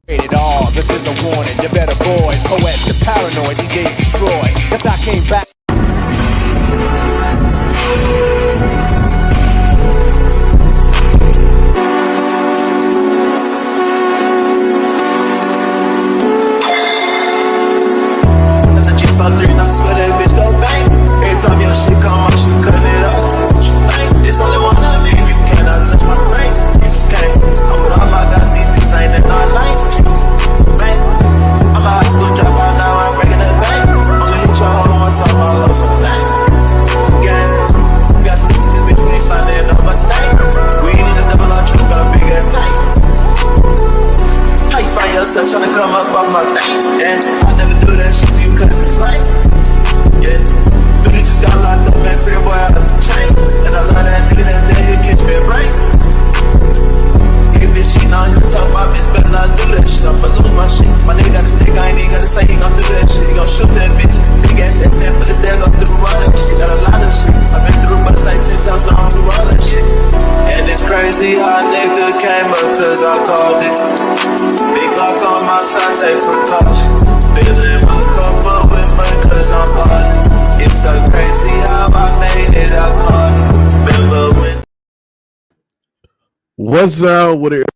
Rated R, this is a warning, you better avoid poets and paranoid, DJs destroy. Cause I came back. Fuck three, and I swear that bitch go bang. Every time your shit come out, she cutting it up. She bang. It's only one of me, you cannot touch my brain. You just can't. I'm with all my guys, these bitches ain't that not like. Man, I'm a high school dropout, now I'm breaking the bank. Only hit your hoe one time, I love some things. Gang, we got some bitches, bitch, we sliding in up a stank. We ain't need a double R truck, got a big ass tank. How you find yourself trying to come up off my thing? And I never do that shit to you cause it's like, yeah. Dude, just got locked up, man, free boy out of the chain. And I love that nigga that day, he'll catch me a break. If this shit on you, talk about bitch, better not do that shit. I'ma lose my shit. My nigga got a stick, I ain't even gotta say he gon' do that shit. He gon' shoot that bitch. Big ass that fan, but it's there, go through all that shit. Got a lot of shit. I've been through but it's like 10 times, so I'm through all that shit. And it's crazy how a nigga came up cause I called it. Big lock on my side, take precautions. Filling my cup up with mud cause I'm ballin'. It's so crazy how I made it, I caught it. Remember when. What's up with it?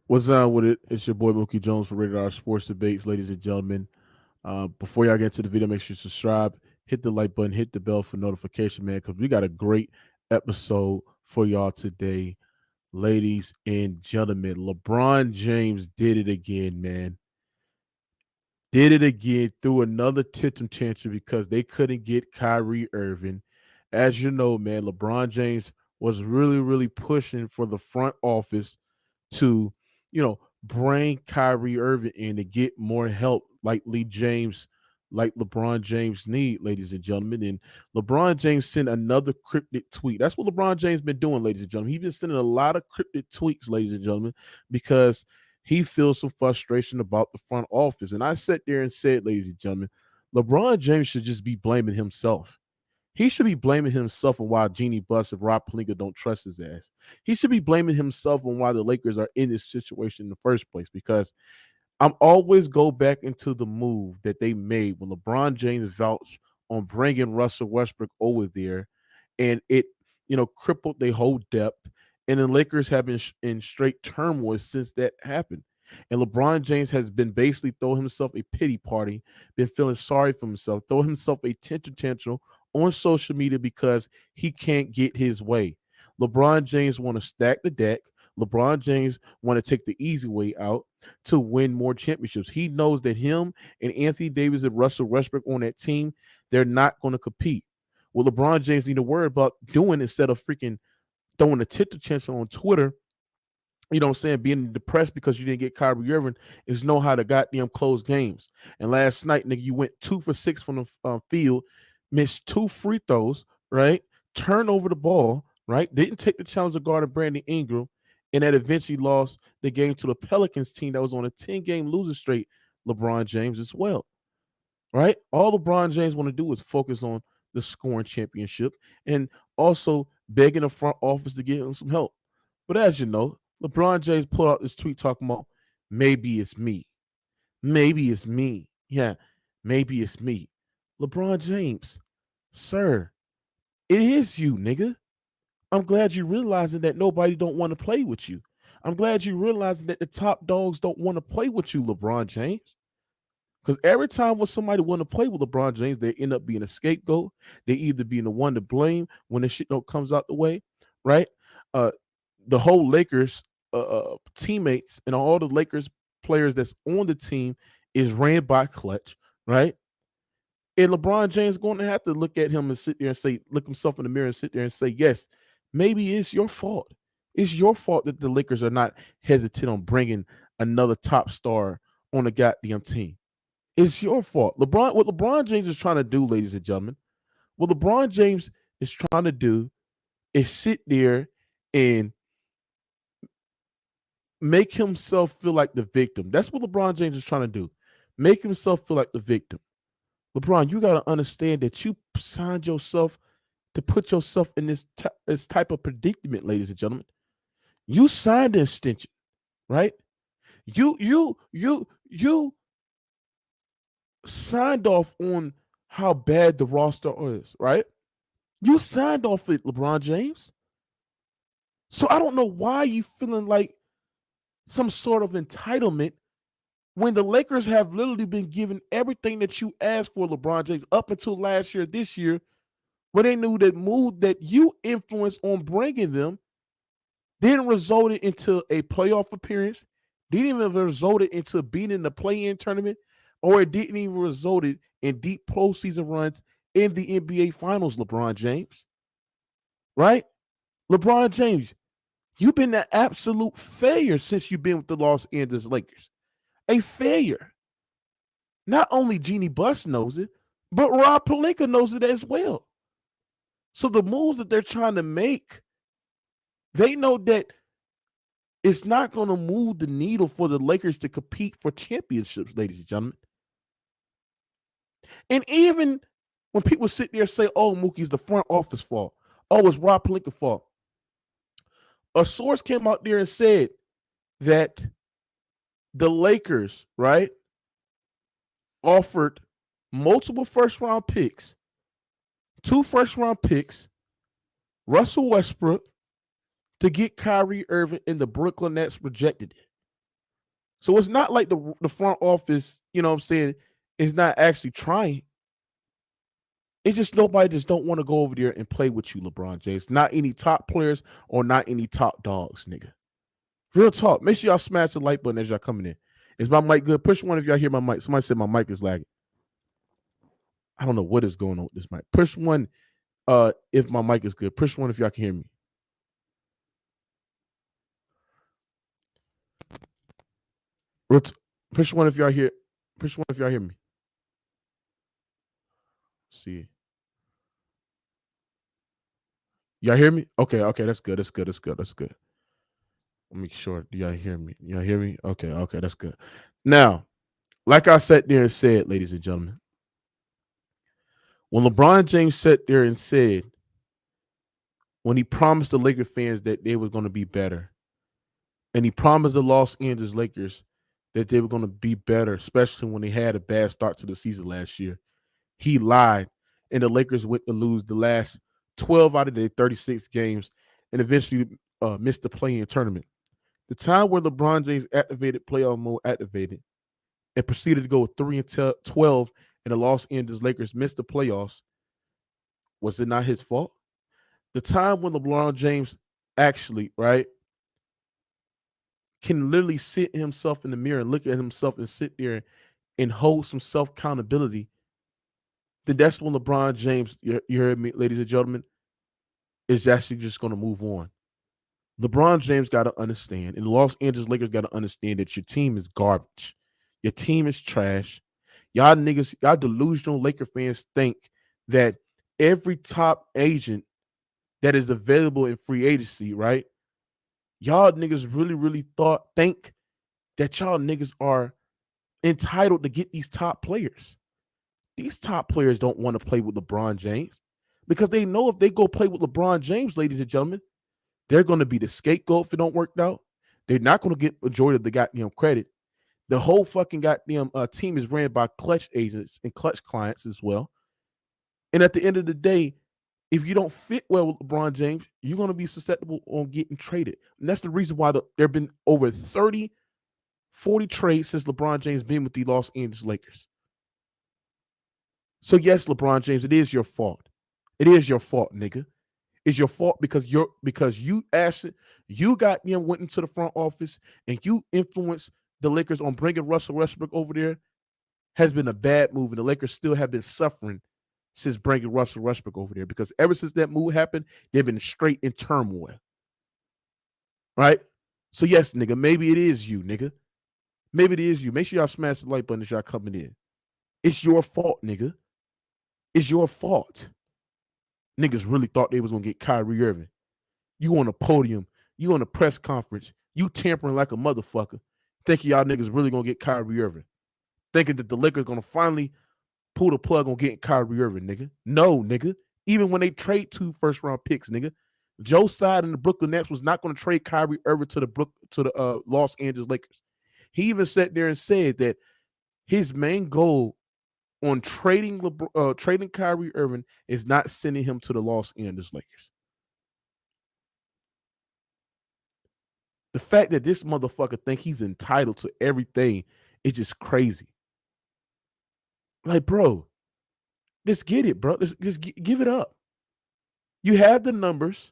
What's up with it? It's your boy Mookie Jones for Rated R Sports Debates, ladies and gentlemen. Before y'all get to the video, make sure you subscribe, hit the like button, hit the bell for notification, man, because we got a great episode for y'all today, ladies and gentlemen. LeBron James did it again, man. Did it again through another tantrum because they couldn't get Kyrie Irving. As you know, man, LeBron James was really pushing for the front office to, bring Kyrie Irving in to get more help like LeBron James need, ladies and gentlemen. And LeBron James sent another cryptic tweet. That's what LeBron James been doing, ladies and gentlemen. He's been sending a lot of cryptic tweets, ladies and gentlemen, because he feels some frustration about the front office. And I sat there and said, ladies and gentlemen, LeBron James should just be blaming himself. He should be blaming himself on why Jeannie Buss and Rob Pelinka don't trust his ass. He should be blaming himself on why the Lakers are in this situation in the first place, because I'm always go back into the move that they made when LeBron James vouched on bringing Russell Westbrook over there, and it, crippled their whole depth. And the Lakers have been in straight turmoil since that happened. And LeBron James has been basically throwing himself a pity party, been feeling sorry for himself, throwing himself a tantrum on social media because he can't get his way. LeBron James want to stack the deck. LeBron James want to take the easy way out to win more championships. He knows that him and Anthony Davis and Russell Westbrook on that team, they're not going to compete. What LeBron James need to worry about doing instead of freaking throwing a tantrum on Twitter, being depressed because you didn't get Kyrie Irving, is know how to goddamn close games. And last night, nigga, you went 2 for 6 from the field, missed 2 free throws, right? Turned over the ball, right? Didn't take the challenge of guarding Brandon Ingram, and that eventually lost the game to the Pelicans team that was on a 10-game losing streak, LeBron James as well, right? All LeBron James want to do is focus on the scoring championship and also begging the front office to get him some help. But as you know, LeBron James put out this tweet talking about, maybe it's me. Maybe it's me. Yeah, maybe it's me. LeBron James, sir, it is you, nigga. I'm glad you're realizing that nobody don't want to play with you. I'm glad you're realizing that the top dogs don't want to play with you, LeBron James. Because every time when somebody want to play with LeBron James, they end up being a scapegoat. They either being the one to blame when the shit don't comes out the way, right? The whole Lakers teammates and all the Lakers players that's on the team is ran by Clutch, right? And LeBron James is going to have to look at him and sit there and say, look himself in the mirror and sit there and say, yes, maybe it's your fault. It's your fault that the Lakers are not hesitant on bringing another top star on the goddamn team. It's your fault. What LeBron James is trying to do, ladies and gentlemen, what LeBron James is trying to do is sit there and make himself feel like the victim. That's what LeBron James is trying to do. Make himself feel like the victim. LeBron, you got to understand that you signed yourself to put yourself in this type of predicament, ladies and gentlemen. You signed an extension, right? You signed off on how bad the roster is, right? You signed off it, LeBron James. So I don't know why you feeling like some sort of entitlement when the Lakers have literally been given everything that you asked for, LeBron James, up until last year, this year, when they knew that move that you influenced on bringing them didn't result into a playoff appearance, didn't even result into being in the play-in tournament, or it didn't even result in deep postseason runs in the NBA Finals, LeBron James. Right? LeBron James, you've been an absolute failure since you've been with the Los Angeles Lakers. A failure. Not only Jeannie Buss knows it, but Rob Pelinka knows it as well. So the moves that they're trying to make, they know that it's not going to move the needle for the Lakers to compete for championships, ladies and gentlemen. And even when people sit there and say, oh, Mookie's the front office fault. Oh, it's Rob Pelinka's fault. A source came out there and said that the Lakers, right, offered multiple first-round picks, 2 first-round picks, Russell Westbrook, to get Kyrie Irving, and the Brooklyn Nets rejected it. So it's not like the front office, you know what I'm saying, is not actually trying. It's just nobody just don't want to go over there and play with you, LeBron James. Not any top players or not any top dogs, nigga. Real talk. Make sure y'all smash the like button as y'all coming in. Is my mic good? Push one if y'all hear my mic. Somebody said my mic is lagging. I don't know what is going on with this mic. Push one if my mic is good. Push one if y'all can hear me. Push one if y'all hear. Push one if y'all hear me. Let's see. Y'all hear me? Okay, that's good. That's good. Let me make sure. Do y'all hear me? Y'all hear me? Okay, that's good. Now, like I sat there and said, ladies and gentlemen, when LeBron James sat there and said, when he promised the Laker fans that they were going to be better, and he promised the Los Angeles Lakers that they were going to be better, especially when they had a bad start to the season last year, he lied, and the Lakers went to lose the last 12 out of their 36 games and eventually missed the play-in tournament. The time where LeBron James activated playoff mode and proceeded to go 3-12 and the Los Angeles Lakers missed the playoffs, was it not his fault? The time when LeBron James actually, right, can literally sit himself in the mirror and look at himself and sit there and hold some self-accountability, then that's when LeBron James, you heard me, ladies and gentlemen, is actually just going to move on. LeBron James got to understand, and the Los Angeles Lakers got to understand that your team is garbage. Your team is trash. Y'all niggas, y'all delusional Laker fans think that every top agent that is available in free agency, right? Y'all niggas really think that y'all niggas are entitled to get these top players. These top players don't want to play with LeBron James because they know if they go play with LeBron James, ladies and gentlemen, they're going to be the scapegoat if it don't work out. They're not going to get majority of the goddamn credit. The whole fucking goddamn team is ran by clutch agents and clutch clients as well. And at the end of the day, if you don't fit well with LeBron James, you're going to be susceptible on getting traded. And that's the reason why there have been over 30, 40 trades since LeBron James been with the Los Angeles Lakers. So yes, LeBron James, it is your fault. It is your fault, nigga. It's your fault because you asked it. You went into the front office and you influenced the Lakers on bringing Russell Westbrook over there. Has been a bad move, and the Lakers still have been suffering since bringing Russell Westbrook over there because ever since that move happened, they've been straight in turmoil. Right? So yes, nigga, maybe it is you, nigga. Maybe it is you. Make sure y'all smash the like button as y'all coming in. It's your fault, nigga. It's your fault. Niggas really thought they was going to get Kyrie Irving. You on a podium. You on a press conference. You tampering like a motherfucker. Thinking y'all niggas really going to get Kyrie Irving. Thinking that the Lakers going to finally pull the plug on getting Kyrie Irving, nigga. No, nigga. Even when they trade 2 first-round picks, nigga. Joe Side and the Brooklyn Nets was not going to trade Kyrie Irving to the Los Angeles Lakers. He even sat there and said that his main goal on trading Kyrie Irving is not sending him to the Los Angeles Lakers. The fact that this motherfucker think he's entitled to everything is just crazy. Like, bro, just get it, bro. Just give it up. You have the numbers.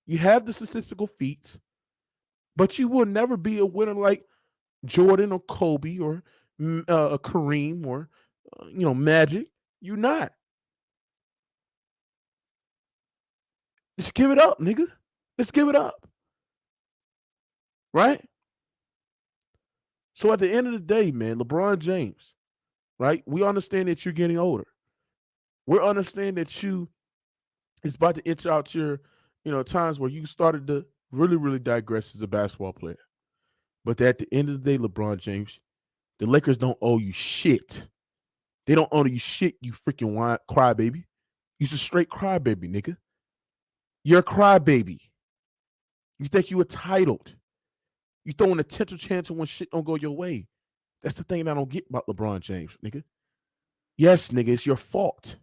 You have the statistical feats, but you will never be a winner like Jordan or Kobe or Kareem or Magic. You're not. Just give it up, nigga. Let's give it up. Right? So at the end of the day, man, LeBron James, right? We understand that you're getting older. We understand that you is about to enter out your, times where you started to really, really digress as a basketball player. But at the end of the day, LeBron James, the Lakers don't owe you shit. They don't owe you shit, you freaking crybaby. You're a straight crybaby, nigga. You're a crybaby. You think you entitled. You throwing a potential chance when shit don't go your way. That's the thing I don't get about LeBron James, nigga. Yes, nigga, it's your fault.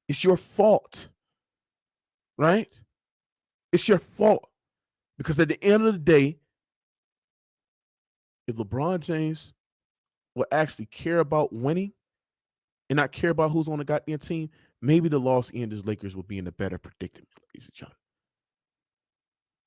It's your fault. Right? It's your fault. Because at the end of the day, if LeBron James will actually care about winning and not care about who's on the goddamn team, maybe the Los Angeles Lakers will be in a better predicament, ladies and gentlemen.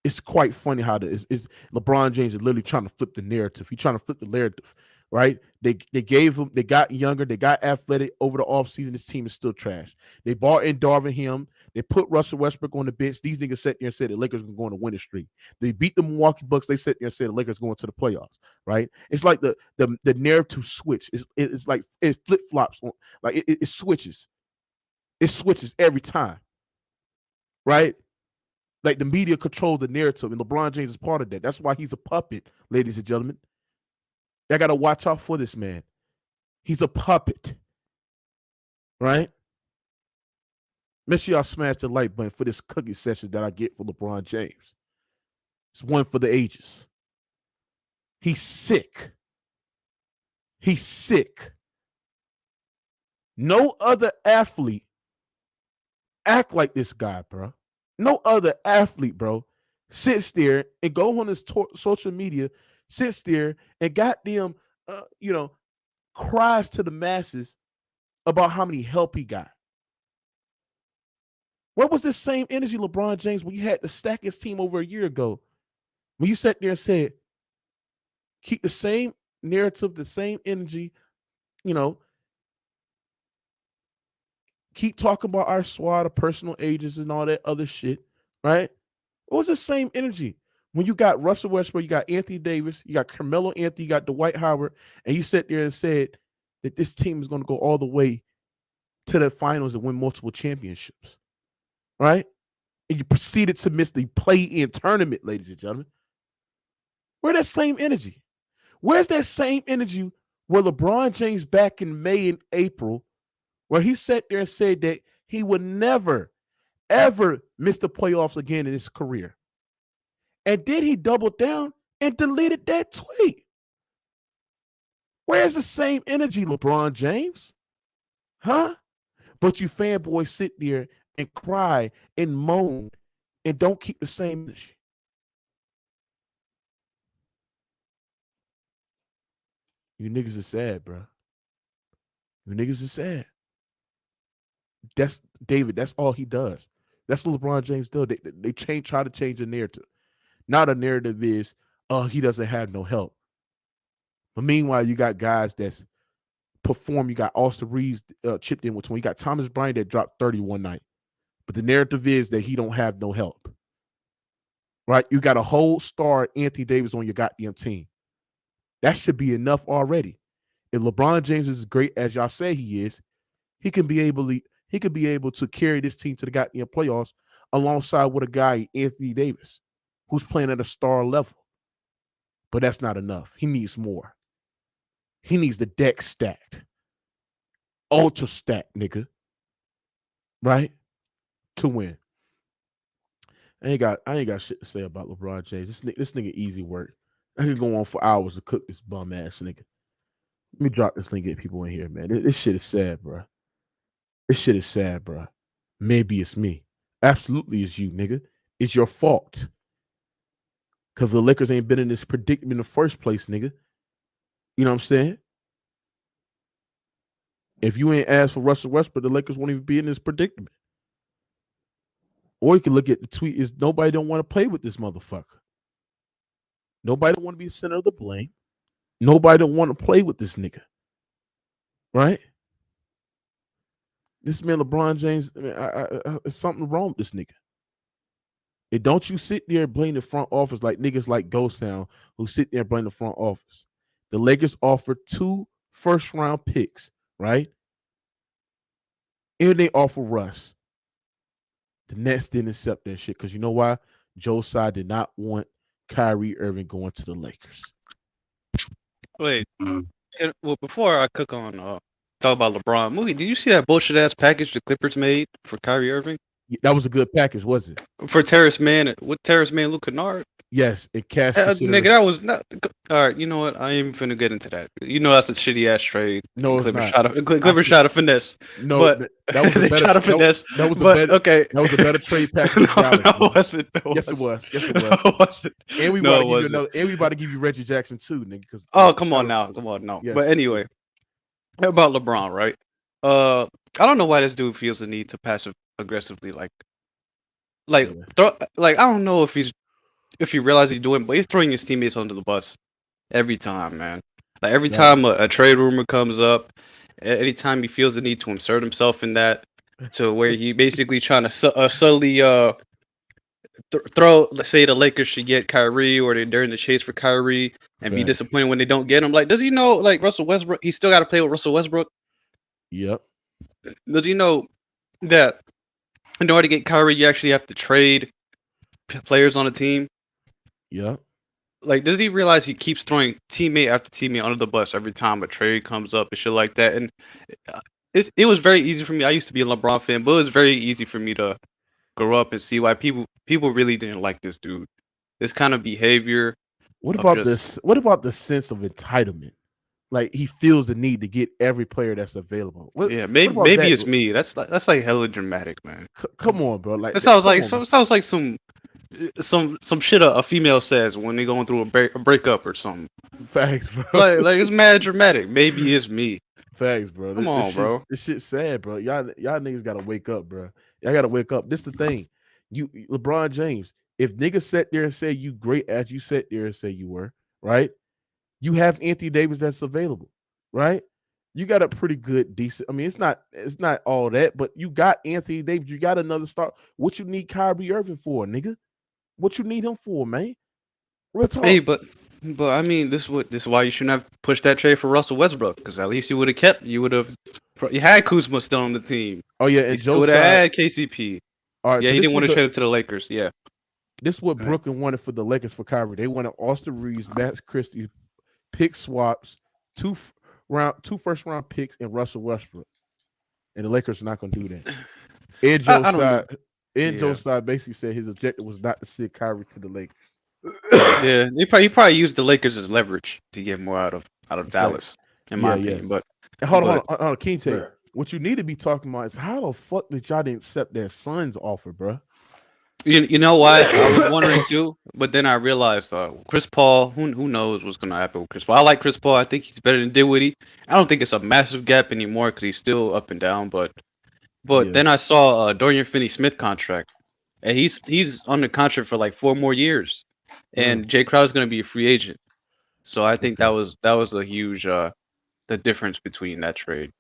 It's quite funny how LeBron James is literally trying to flip the narrative. He's trying to flip the narrative, right? They got younger, they got athletic over the offseason. This team is still trash. They bought in Darvin Ham. They put Russell Westbrook on the bench. These niggas sat there and said the Lakers are going to win a streak. They beat the Milwaukee Bucks. They sat there and said the Lakers going to the playoffs, right? It's like the narrative switch. It's like it flip flops, like it switches. It switches every time, right? Like the media control the narrative, and LeBron James is part of that. That's why he's a puppet, ladies and gentlemen. I got to watch out for this man. He's a puppet, right? Make sure y'all smash the like button for this cookie session that I get for LeBron James. It's one for the ages. He's sick. He's sick. No other athlete act like this guy, bro. No other athlete, bro, sits there and go on his social media, sits there and goddamn, cries to the masses about how many help he got. What was this same energy, LeBron James, when you had to stack his team over a year ago? When you sat there and said, keep the same narrative, the same energy, keep talking about our squad of personal agents and all that other shit, right? It was the same energy. When you got Russell Westbrook, you got Anthony Davis, you got Carmelo Anthony, you got Dwight Howard, and you sat there and said that this team is going to go all the way to the finals and win multiple championships, right? And you proceeded to miss the play-in tournament, ladies and gentlemen. Where's that same energy? Where's that same energy where LeBron James back in May and April, where he sat there and said that he would never, ever miss the playoffs again in his career? And then he doubled down and deleted that tweet. Where's the same energy, LeBron James? Huh? But you fanboys sit there and cry and moan and don't keep the same energy. You niggas are sad, bro. You niggas are sad. That's David. That's all he does. That's what LeBron James does. They try to change the narrative. Now the narrative is, he doesn't have no help. But meanwhile, you got guys that's perform. You got Austin Reeves chipped in with 20. You got Thomas Bryant that dropped 30 one night. But the narrative is that he don't have no help. Right? You got a whole star Anthony Davis on your goddamn team. That should be enough already. If LeBron James is as great as y'all say he is, he can be able to carry this team to the goddamn playoffs alongside with a guy, Anthony Davis, who's playing at a star level. But that's not enough. He needs more. He needs the deck stacked. Ultra stacked, nigga. Right? to win. I ain't got shit to say about LeBron James. This nigga easy work. I could go on for hours to cook this bum ass nigga. Let me drop this link, get people in here, man. This shit is sad, bro. This shit is sad, bro. Maybe it's me. Absolutely, it's you, nigga. It's your fault. Because the Lakers ain't been in this predicament in the first place, nigga. You know what I'm saying? If you ain't asked for Russell Westbrook, the Lakers won't even be in this predicament. Or you can look at the tweet is nobody don't want to play with this motherfucker. Nobody don't want to be the center of the blame. Nobody don't want to play with this nigga. Right? This man, LeBron James, I mean, there's something wrong with this nigga. And don't you sit there and blame the front office like niggas like Ghost Town who sit there and blame the front office. The Lakers offered 2 first-round picks, right? And they offer Russ. The Nets didn't accept that shit because you know why? Joe Tsai did not want Kyrie Irving going to the Lakers. Wait, well, before I cook on talk about LeBron, Mookie, did you see that bullshit ass package the Clippers made for Kyrie Irving? That was a good package, was it? For Terrace Mann, with Terrace Mann, Luke Kennard? Yes, it cashed. Nigga, that was not. All right, you know what? I ain't even finna get into that. You know that's a shitty ass trade. No, Clippers shot a finesse. No, but that was a they better. shot a finesse. That was a but, better. Okay, that was a better trade package. No, wasn't. Yes, it was. Yes, it was. No, it wasn't. And we No, about to give you another. And we about to give you Reggie Jackson too, nigga. Cause oh, come on now, no. Yes. But anyway, about LeBron, right? I don't know why this dude feels the need to passive aggressively, I don't know if he realizes he's doing, but he's throwing his teammates under the bus every time, man. Like every time a trade rumor comes up, anytime he feels the need to insert himself in that, to where he basically trying to subtly throw. Let's say the Lakers should get Kyrie, or they're in the chase for Kyrie, and be disappointed when they don't get him. Like, does he know? Like Russell Westbrook, he still got to play with Russell Westbrook. Yep. Does he know that in order to get Kyrie, you actually have to trade players on a team? Yeah. Like, does he realize he keeps throwing teammate after teammate under the bus every time a trade comes up and shit like that? And it was very easy for me. I used to be a LeBron fan, but it was very easy for me to grow up and see why people really didn't like this dude. This kind of behavior. What about this? What about the sense of entitlement? Like he feels the need to get every player that's available. Maybe it's me. That's like hella dramatic, man. Come on, bro. Like it sounds like some shit a female says when they going through a breakup or something. Facts, bro. Like it's mad dramatic. Maybe it's me. Facts, bro. Come on, bro. This shit's sad, bro. Y'all niggas gotta wake up, bro. Y'all gotta wake up. This the thing. You LeBron James. If niggas sat there and say you great as you sat there and say you were, right? You have Anthony Davis that's available, right? You got a pretty good, decent. I mean, it's not all that, but you got Anthony Davis. You got another star. What you need Kyrie Irving for, nigga? What you need him for, man? Real talk. Hey, but I mean, this is why you shouldn't have pushed that trade for Russell Westbrook, because at least you would have you had Kuzma still on the team. Oh yeah, and Joe would have had KCP. All right, yeah, so he didn't want to trade it to the Lakers. Yeah, this is what Brooklyn wanted for the Lakers for Kyrie. They wanted Austin Reeves, Max Christie, pick swaps, two first round picks, and Russell Westbrook. And the Lakers are not going to do that. And Joe Tsai basically said his objective was not to send Kyrie to the Lakers. Yeah, he probably used the Lakers as leverage to get more out of Dallas, in my opinion. But hold on, King Tate. What you need to be talking about is how the fuck did y'all didn't accept their son's offer, bro? You know what? I was wondering too, but then I realized Chris Paul. Who knows what's gonna happen with Chris Paul? I like Chris Paul. I think he's better than Dinwiddie. I don't think it's a massive gap anymore because he's still up and down. But then I saw Dorian Finney-Smith contract, and he's on the contract for like 4 more years, and Jay Crowder's gonna be a free agent. So I think that was a huge the difference between that trade.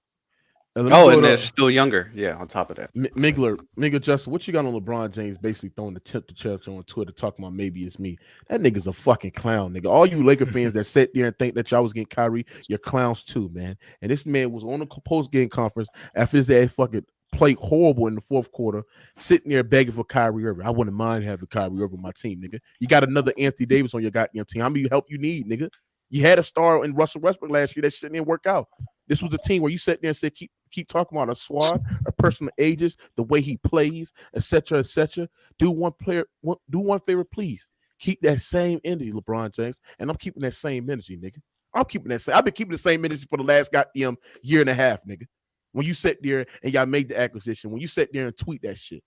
And they're still younger. Yeah, on top of that. Mingler Justin, what you got on LeBron James basically throwing the tip to church on Twitter talking about maybe it's me? That nigga's a fucking clown, nigga. All you Laker fans that sat there and think that y'all was getting Kyrie, you're clowns too, man. And this man was on the post-game conference after his ass fucking played horrible in the fourth quarter, sitting there begging for Kyrie Irving. I wouldn't mind having Kyrie Irving on my team, nigga. You got another Anthony Davis on your goddamn team. How many help you need, nigga? You had a star in Russell Westbrook last year. That shit didn't work out. This was a team where you sat there and said, keep keep talking about a squad, a person of ages, the way he plays, etc., etc. Do one favor, please. Keep that same energy, LeBron James, and I'm keeping that same energy, nigga. I've been keeping the same energy for the last goddamn year and a half, nigga. When you sat there and y'all made the acquisition, when you sat there and tweet that shit,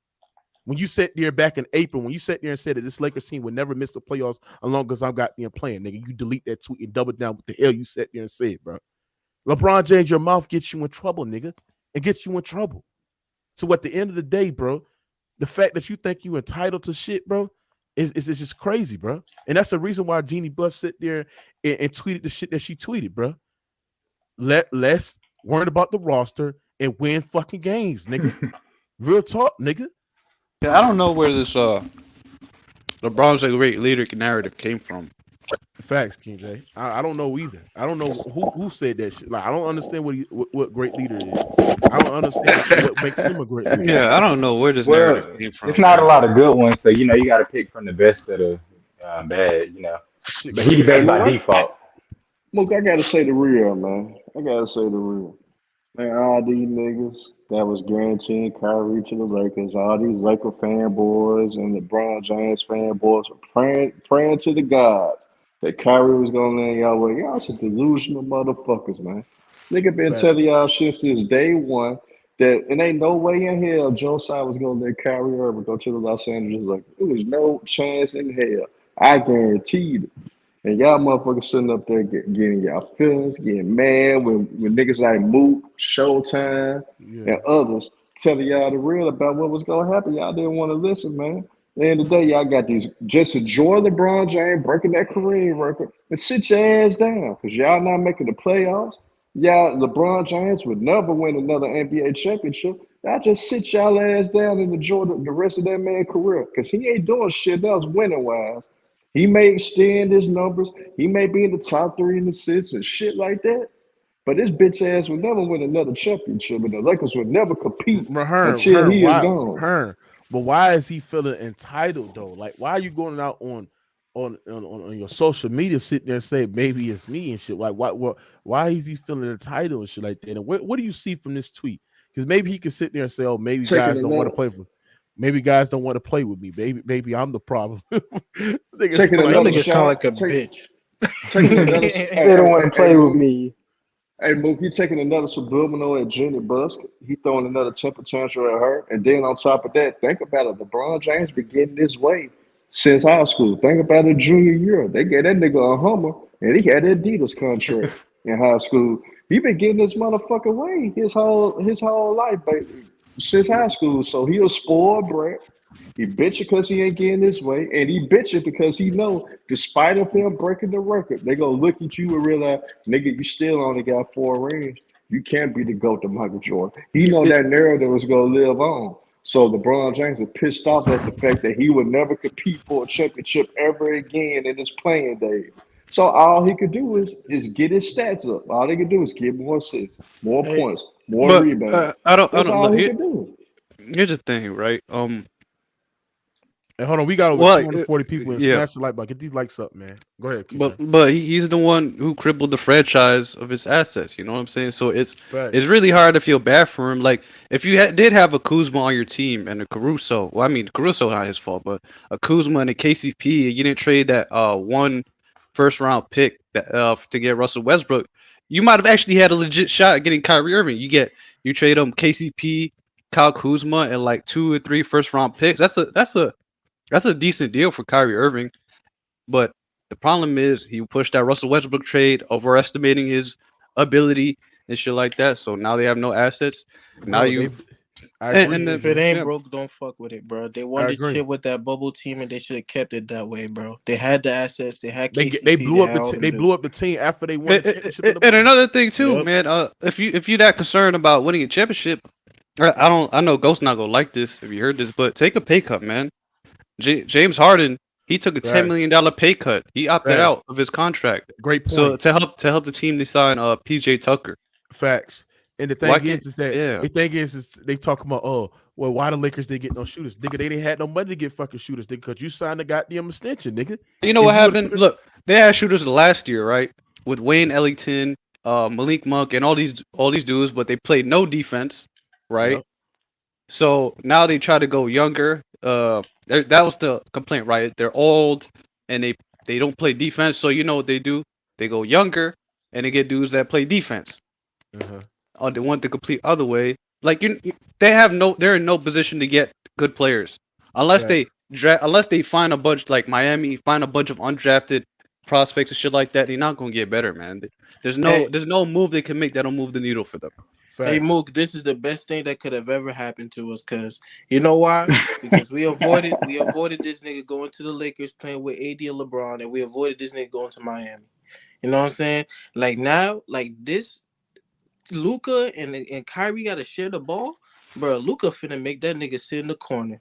when you sat there back in April, when you sat there and said that this Lakers team would never miss the playoffs as long as I'm goddamn playing, nigga, you delete that tweet and double down what the hell you sat there and said, bro. LeBron James, your mouth gets you in trouble, nigga. It gets you in trouble. So at the end of the day, bro, the fact that you think you entitled to shit, bro, is just crazy, bro. And that's the reason why Jeannie Buss sit there and tweeted the shit that she tweeted, bro. Let's worry about the roster and win fucking games, nigga. Real talk, nigga. Yeah, I don't know where this LeBron's a great leader narrative came from. Facts, King J. I don't know either. I don't know who said that shit. Like, I don't understand what great leader is. I don't understand what makes him a great leader. Yeah, I don't know where this Well, narrative came from. it's not a lot of good ones, so you got to pick from the best of the bad, But he debated by default. Look, I gotta say the real, man. I gotta say the real. Man, all these niggas that was guaranteeing Kyrie to the Lakers, all these Laker fanboys and LeBron James fanboys were praying to the gods that Kyrie was gonna land y'all way. Y'all some delusional motherfuckers, man. Nigga been Facts. telling y'all shit since day one that it ain't no way in hell Joe Tsai was gonna let Kyrie Irving go to the Los Angeles Lakers. There was no chance in hell. I guaranteed it. And y'all motherfuckers sitting up there getting y'all feelings, getting mad when niggas like Mook, Showtime, and others telling y'all the real about what was gonna happen. Y'all didn't want to listen, man. At the end of the day, y'all got these. Just enjoy LeBron James breaking that Kareem record and sit your ass down because y'all not making the playoffs. Y'all, LeBron James would never win another NBA championship. Y'all just sit y'all ass down and enjoy the rest of that man's career because he ain't doing shit else winning wise. He may extend his numbers. He may be in the top 3 in assists and shit like that. But this bitch ass would never win another championship, and the Lakers would never compete until he is gone. But why is he feeling entitled though? Like, why are you going out on your social media sitting there and saying maybe it's me and shit? Like, why is he feeling entitled and shit like that? And what do you see from this tweet? Because maybe he could sit there and say, "Oh, maybe guys don't want to play for." Maybe guys don't want to play with me. Maybe I'm the problem. Taking another shot, sound like a bitch. They don't want to play with me. Hey, Mook, he taking another subliminal at Jenny Busk. He throwing another temper tantrum at her. And then on top of that, think about it. LeBron James been getting this way since high school. Think about it, junior year. They gave that nigga a Hummer, and he had the Adidas contract in high school. He been getting this motherfucker way his whole life, baby. Since high school, so he a spoiled brat. He bitching because he ain't getting his way, and he bitching because he know, despite of him breaking the record, they gonna look at you and realize, nigga, you still only got 4 rings. You can't be the GOAT to Michael Jordan. He know that narrative was gonna live on. So LeBron James is pissed off at the fact that he would never compete for a championship ever again in his playing days. So all he could do is get his stats up. All he could do is get more assists, more points, more rebounds. That's all he could do. Here's the thing, right? Hey, hold on, we got over 240 people in smash the like button. Get these likes up, man. Go ahead. But he's the one who crippled the franchise of his assets. You know what I'm saying? So it's really hard to feel bad for him. Like if you did have a Kuzma on your team and a Caruso, well, I mean Caruso not his fault, but a Kuzma and a KCP, and you didn't trade that 1 first-round pick to get Russell Westbrook, you might have actually had a legit shot at getting Kyrie Irving. You trade him KCP, Kyle Kuzma, and like 2 or 3 first-round picks. That's a decent deal for Kyrie Irving. But the problem is he pushed that Russell Westbrook trade, overestimating his ability and shit like that. So now they have no assets. Now if it ain't broke, don't fuck with it, bro. They wanted shit with that bubble team, and they should have kept it that way, bro. They had the assets. They had KCP, they blew up the team after they won the championship. And another thing too, man. If you're that concerned about winning a championship, I know Ghost not gonna like this if you heard this, but take a pay cut, man. James Harden, he took a $10 million pay cut. He opted out of his contract. Great point. So to help the team, they signed PJ Tucker. Facts. And the thing is they talking about, why the Lakers didn't get no shooters? Nigga, they didn't have no money to get fucking shooters, nigga, because you signed a goddamn extension, nigga. You know what happened? Look, they had shooters last year, right? With Wayne Ellington, Malik Monk, and all these dudes, but they played no defense, right? Yep. So now they try to go younger. That was the complaint, right? They're old and they don't play defense. So you know what they do? They go younger and they get dudes that play defense. Or they want the complete other way. Like they're in no position to get good players unless Right. unless they find a bunch like Miami, find a bunch of undrafted prospects and shit like that. They're not gonna get better, man. There's no move they can make that'll move the needle for them. Hey Mook, this is the best thing that could have ever happened to us, cause you know why? Because we avoided this nigga going to the Lakers playing with AD and LeBron, and we avoided this nigga going to Miami. You know what I'm saying? Like now, like this, Luka and Kyrie gotta share the ball, bro. Luka finna make that nigga sit in the corner.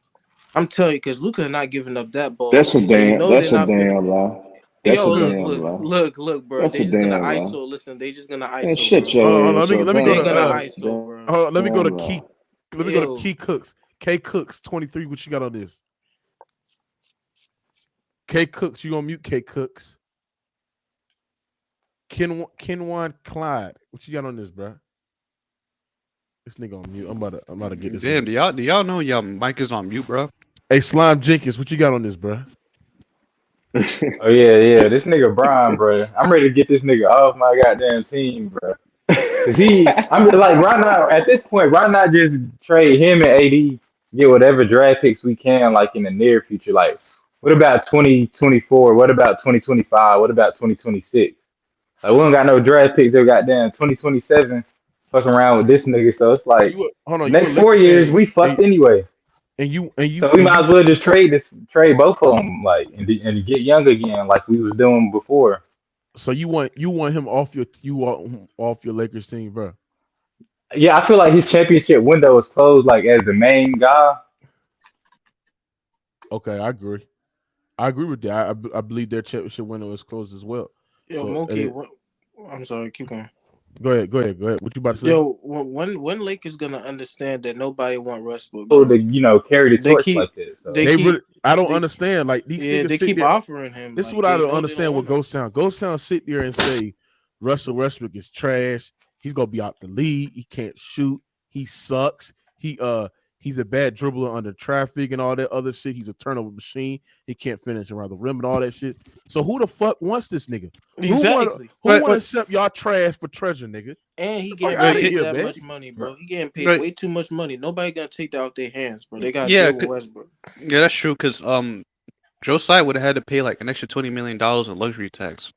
I'm telling you, cause Luka not giving up that ball. That's a damn. That's a damn lie. That's Yo, a damn lie. look, bro. That's they a just gonna damn lie. ISO. Listen, they just gonna ISO. Man, shut bro. your ass let me go to ISO, bro. let me go to Damn Key. lie. Let me go to Key Cooks. K Cooks 23. What you got on this? K Cooks, you gonna mute K Cooks? Kenwan Clyde. What you got on this, bro? This nigga on mute. I'm about to get this. Damn, do y'all know y'all mic is on mute, bro? Hey, Slime Jenkins, what you got on this, bro? Oh yeah, this nigga Brian, bro. I'm ready to get this nigga off my goddamn team, bro. Cause I'm just like, why not at this point? Why not just trade him and AD, get whatever draft picks we can, like in the near future? Like, what about 2024? What about 2025? What about 2026? Like, we don't got no draft picks. They goddamn 2027. Fucking around with this nigga, so it's like next 4 years we fucked anyway. And you so we might as well just trade both of them, like and get young again, like we was doing before. So you want him off your Lakers team, bro? Yeah, I feel like his championship window is closed, like as the main guy. Okay, I agree with that. I believe their championship window is closed as well. Yo, so, Monkey, I'm sorry, keep going. Go ahead. What you about to say? Yo, when Lakers gonna understand that nobody want Westbrook? Oh, to carry the torch like this. So. I don't understand. Like these niggas they keep there, offering him. This is what I don't understand. What Ghost Town? Ghost Town sit there and say Russell Westbrook is trash. He's gonna be out the league. He can't shoot. He sucks. He's a bad dribbler under traffic and all that other shit. He's a turnover machine. He can't finish around the rim and all that shit. So who the fuck wants this nigga? Exactly. Who want to accept y'all trash for treasure, nigga? And he getting paid that much money, bro. He getting paid way too much money. Nobody gonna take that off their hands, bro. They gotta deal with Westbrook. Yeah, that's true. Cause Joe Tsai would have had to pay like an extra $20 million in luxury tax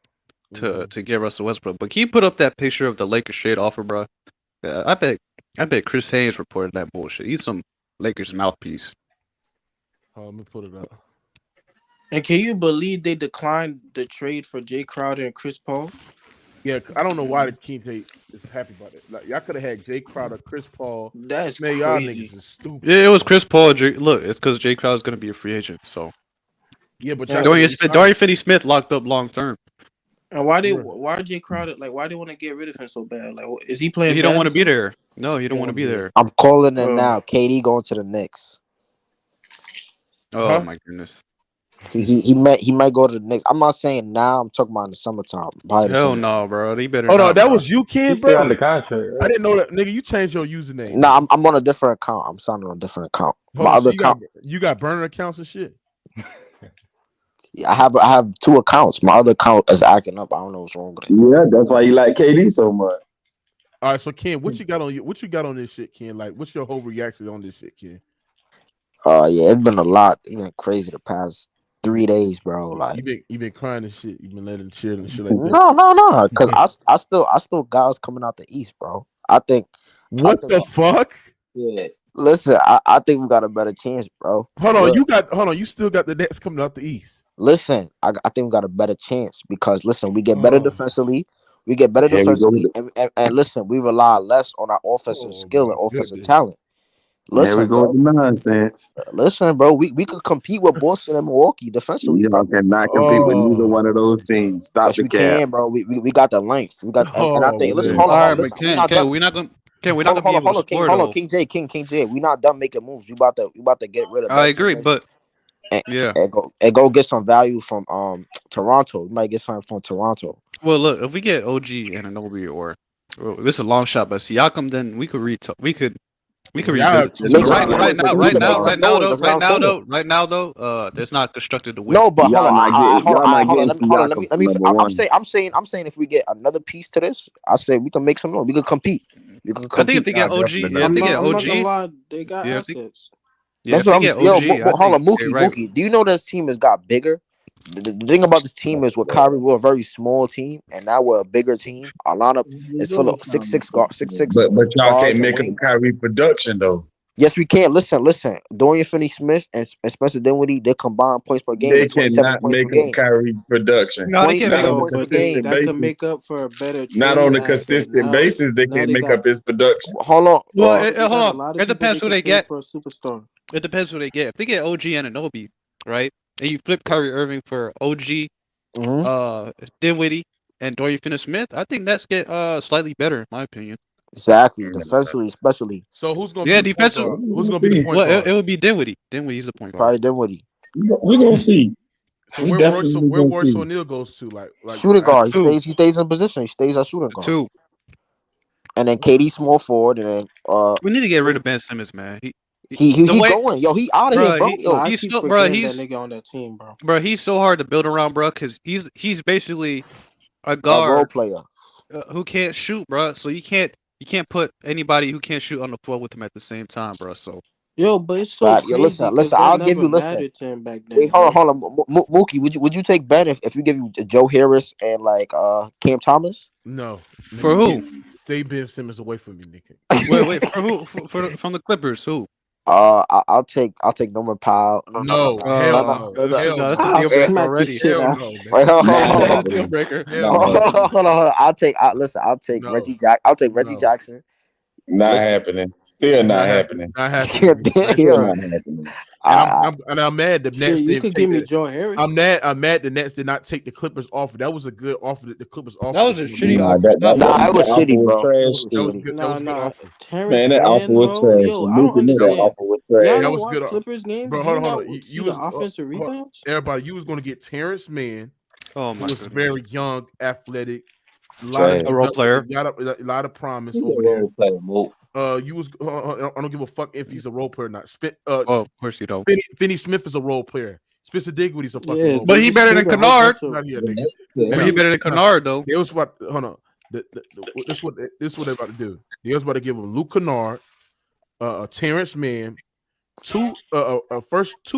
to get Russell Westbrook. But can you put up that picture of the Lakers trade offer, bro? Yeah, I bet Chris Haynes reported that bullshit. He's some Lakers mouthpiece. Let me put it up. And can you believe they declined the trade for Jay Crowder and Chris Paul? Yeah, I don't know why the King is happy about it. Like y'all could have had Jay Crowder, Chris Paul. That's crazy. Y'all niggas is stupid. Yeah, it was Chris Paul. Look, it's because Jay Crowder's gonna be a free agent. So yeah, but Dorian Finney-Smith locked up long term. And why Jay Crowder? Like, why they want to get rid of him so bad? Like, is he playing? He don't want to be there. No, he don't want to be there. I'm calling it now. KD going to the Knicks. Oh my goodness. He might go to the Knicks. I'm not saying now. I'm talking about in the summertime. Hell no, bro. He better. Oh no, that was you, kid, bro. On the contract, right? I didn't know that, nigga. You changed your username. Nah, I'm on a different account. I'm signing on a different account. My other account. You got burner accounts and shit. I have two accounts. My other account is acting up. I don't know what's wrong with it. Yeah, that's why you like KD so much. All right, so Ken, what you got on this shit, Ken? Like, what's your whole reaction on this shit, Ken? Yeah, it's been a lot. It's been crazy the past 3 days, bro. Like you been crying and shit. You been letting cheer and shit like that. No. Because I still got us coming out the East, bro. I think. What the fuck? Yeah. Listen, I think we got a better chance, bro. Hold on. You still got the Nets coming out the East. Listen, I think we got a better chance because listen, we get better defensively. We get better defensively, and listen, we rely less on our offensive skill and offensive talent. Listen, there we go with the nonsense. Listen, bro, we could compete with Boston and Milwaukee defensively. Y'all cannot compete with neither one of those teams. Stop the cap. Can, bro. We got the length. We got, and I think. Listen, hold on. We're not gonna. Hold on, King J. We're not done making moves. We about to get rid of. I agree, but and go get some value from Toronto. You might get something from Toronto. Well, look, if we get OG and Anunoby or this is a long shot, but Siakam, then we could revisit this. But right now though, it's not constructed to win. No, but hold on, hold on. Siakam Let me. number one. I'm saying if we get another piece to this, I say we can make some noise. We can compete. I think if they get OG, I'm not gonna lie, they got assets. That's what I'm saying. Hold on, Mookie. Do you know this team has got bigger? The thing about this team is with Kyrie, we're a very small team, and now we're a bigger team. Our lineup is full of 6'6". But y'all can't make up Kyrie production though. Yes, we can. Listen. Dorian Finney-Smith and Spencer Dinwiddie, their combined points per game. They cannot make up Kyrie production. No, they can't make up points per game. That could make up for a better. Not on a consistent basis. They can't make up his production. Hold on. Hold on. It depends who they get for a superstar. It depends who they get. If they get OG and Anunoby, right, and you flip Kyrie Irving for OG, Dinwiddie, and Dorian Finney-Smith, I think that's get slightly better in my opinion. Exactly, defensively, especially. So who's gonna be defensive? Who's gonna be the point guard? It would be Dinwiddie. Dinwiddie's the point guard. Probably Dinwiddie. We're gonna see. So where Royce O'Neal goes to, like shooting guard. He stays in position. He stays at shooting guard. 2. And then KD small forward, and then we need to get rid of Ben Simmons, man. He going. Yo, he out of here, bro. He's that nigga on that team, bro. Bro, he's so hard to build around, bro, because he's basically a guard, role player who can't shoot, bro. So you can't put anybody who can't shoot on the floor with him at the same time, bro. So but it's so crazy. Listen. I'll give you. Listen. Back then, hold on. Mookie, would you take Ben if we give you Joe Harris and like Cam Thomas? No. For who? Stay Ben Simmons away from me, Nick. Wait. For who? From the Clippers? Who? I'll take Norman Powell. No. That's a deal breaker already. Deal breaker. Hold on. I'll take Reggie Jackson. I'll take Reggie Jackson. Not happening. Still not happening. Not happening. Still not happening. I'm mad the Nets you could give me Joe Harris. I'm mad the Nets did not take the Clippers offer. That was a good offer that the Clippers offered. That was a shitty offer. That was shitty, bro. That was good. Man, that offer was trash. Yo, I don't understand. That offer was trash. That was good. Clippers game. Bro, hold on. You was offensive rebounds. Everybody, you was going to get Terrence Mann. Oh my! Who was very young, athletic, a role player, a lot of promise over there. You was I don't give a fuck if he's a role player or not. Of course you don't. Finney Smith is a role player. Spencer Dinwiddie's a fucking role player. But he better than Kennard. He better than Kennard though. It was what? Hold on. This what they're about to do. They was about to give him Luke Kennard, Terrence Mann, two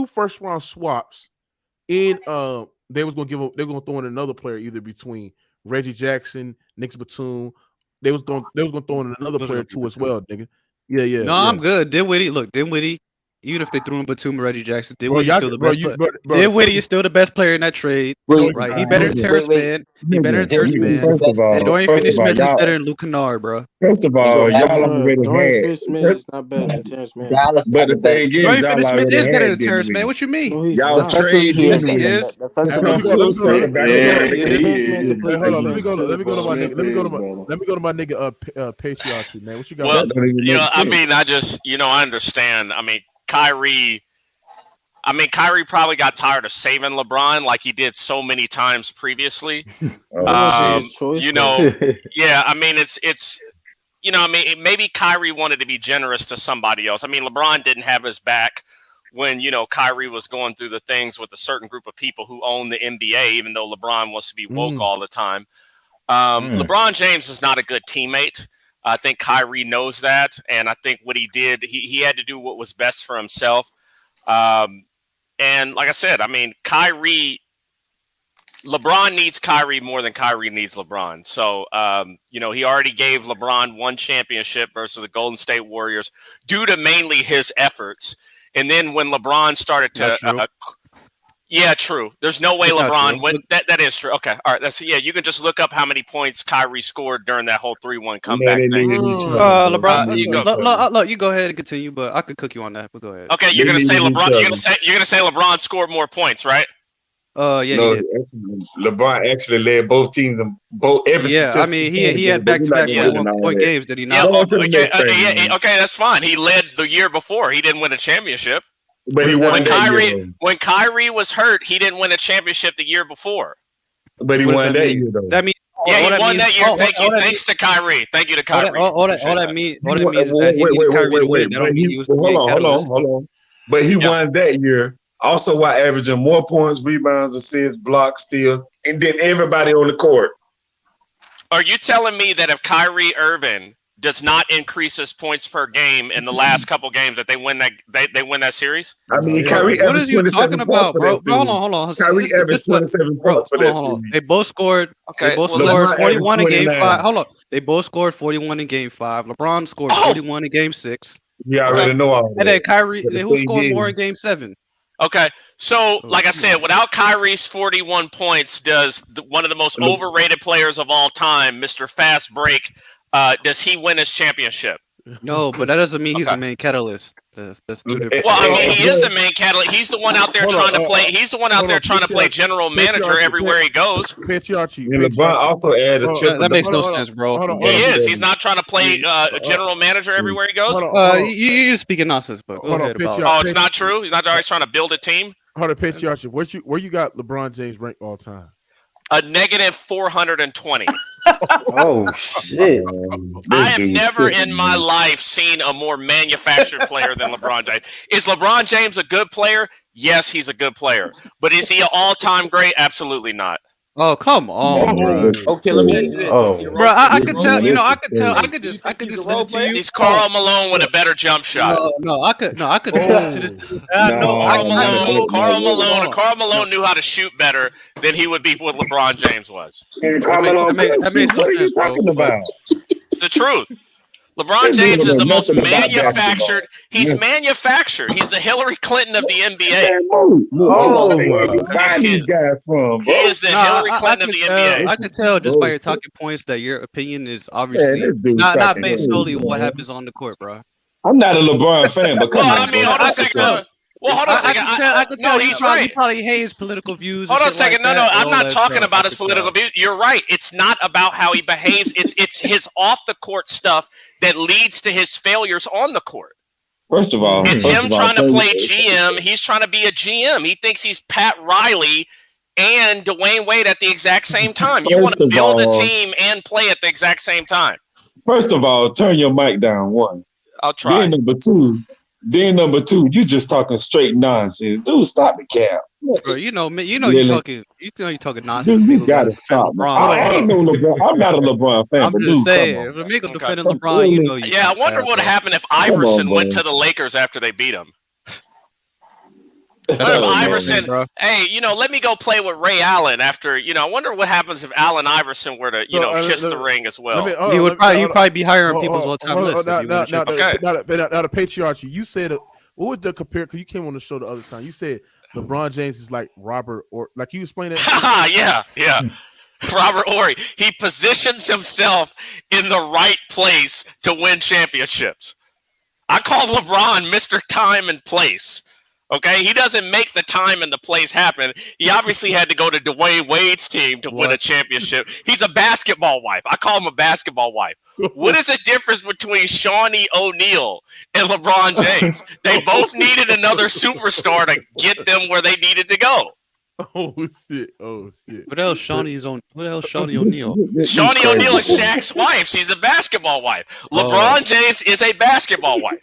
first round swaps, and they was gonna give him. They're gonna throw in another player either between Reggie Jackson, Nick Batum. They was gonna throw in another player too as well, nigga. Yeah. No, I'm good. Dinwiddie. Even if they threw in Batum and Reggie Jackson, Dinwiddie's still the best. Dinwiddie is still the best player in that trade. Right? He better than Terrence Mann. He better than Terrence Mann. First of all, Dorian Finney-Smith is better than Luke Kennard, bro. First of all, y'all already Dorian had. Finney-Smith is not better than Terrence Mann. But the thing is, Dorian y'all Finney-Smith already is better had than Terrence Mann. What you mean? No, he's y'all not. trade Yes, he is. Hold on, let me go to my nigga Patriarchy, man. What you got? Well, I understand. Kyrie probably got tired of saving LeBron like he did so many times previously. Maybe Kyrie wanted to be generous to somebody else. I mean, LeBron didn't have his back when, Kyrie was going through the things with a certain group of people who own the NBA, even though LeBron wants to be woke all the time. LeBron James is not a good teammate. I think Kyrie knows that. And I think what he did, he had to do what was best for himself. And like I said, LeBron needs Kyrie more than Kyrie needs LeBron. So, he already gave LeBron one championship versus the Golden State Warriors due to mainly his efforts. And then when LeBron started to, true. There's no way LeBron went. That is true. Okay, all right. You can just look up how many points Kyrie scored during that whole 3-1 comeback thing. LeBron, you go ahead and continue, but I could cook you on that. But go ahead. Okay, you're gonna say LeBron. You're gonna say LeBron scored more points, right? LeBron actually led both teams. He had back-to-back 1-point games. Did he not? Okay, that's fine. He led the year before. He didn't win a championship. But he won that year. When Kyrie was hurt, he didn't win a championship the year before. But he won that year, though. That means he won that year. Thanks to Kyrie. Thank you to Kyrie. All that means is that he needed Kyrie to win. That don't mean he was the main catalyst. Hold on. But he won that year. Also, while averaging more points, rebounds, assists, blocks, steals, and then everybody on the court. Are you telling me that if Kyrie Irving does not increase his points per game in the last couple games, that they win that series? I mean, Kyrie what are you talking about, bro? Hold on. Kyrie averaged 27 points for that team. They both scored. Okay, they both scored 41 in Game 5. Hold on. They both scored 41 in Game 5. LeBron scored 41 in Game 6. Yeah, I already know all that. And then Kyrie, who scored more in Game 7? Okay, so like I said, without Kyrie's 41 points, does one of the most overrated players of all time, Mr. Fast Break, does he win his championship? No, but that doesn't mean he's the main catalyst. That's two different. Well, I mean, he is the main catalyst. He's the one out there trying to play. He's the one out there trying to play general manager everywhere he goes. Patriarchy. And LeBron also added a triple. That makes no sense, bro. He is. He's not trying to play general manager everywhere he goes. You're speaking nonsense, but go ahead about it. Oh, it's not true. He's not always trying to build a team. Hold on, Patriarchy. Where you got LeBron James ranked all time? A negative 420. Oh shit! I have never in my life seen a more manufactured player than LeBron James. Is LeBron James a good player? Yes, he's a good player. But is he an all-time great? Absolutely not. Oh, come on, bro. Okay, let me ask you this. Bro, I could tell. You know, I could tell. I could just listen to you. He's Karl Malone with a better jump shot. I could listen to this. Karl Malone knew how to shoot better than he would be what LeBron James was. That makes no sense, talking about? It's the truth. LeBron James is the most manufactured. He's manufactured. He's the Hillary Clinton of the NBA. These guys from? He is the Hillary Clinton of the NBA. I could tell just by your talking points that your opinion is obviously not based solely on what happens on the court, bro. I'm not a LeBron fan, but come on. I mean, hold on a second. Well, hold on a second. I can tell he's right. He probably hates his political views. Hold on a second. No, I'm not talking about his political views. You're right. It's not about how he behaves. It's his off the court stuff that leads to his failures on the court. First of all, it's him trying to play GM. He's trying to be a GM. He thinks he's Pat Riley and Dwayne Wade at the exact same time. You want to build a team and play at the exact same time. First of all, turn your mic down. One. I'll try. Then number two, you just talking straight nonsense. Dude, stop the cap. Bro, you know you're talking nonsense. Dude, you gotta stop. I ain't no LeBron. I'm not a LeBron fan. I'm just saying, if Amigo defending LeBron, you know. Yeah, I wonder what happened if Iverson went to the Lakers after they beat him. Iverson, hey, let me go play with Ray Allen after, I wonder what happens if Allen Iverson were to, kiss the ring as well. He would probably be higher on people's all-time lists. Now the patriarchy. You said, what would the compare? Because you came on the show the other time. You said LeBron James is like Robert, or like you explained that. Yeah. Robert Horry. He positions himself in the right place to win championships. I call LeBron Mr. Time and Place. Okay, he doesn't make the time and the place happen. He obviously had to go to Dwayne Wade's team to win a championship. He's a basketball wife. I call him a basketball wife. What is the difference between Shawnee O'Neal and LeBron James? They both needed another superstar to get them where they needed to go. Oh shit! What else, Shawnee O'Neal? Shawnee O'Neal is Shaq's wife. She's a basketball wife. LeBron James is a basketball wife.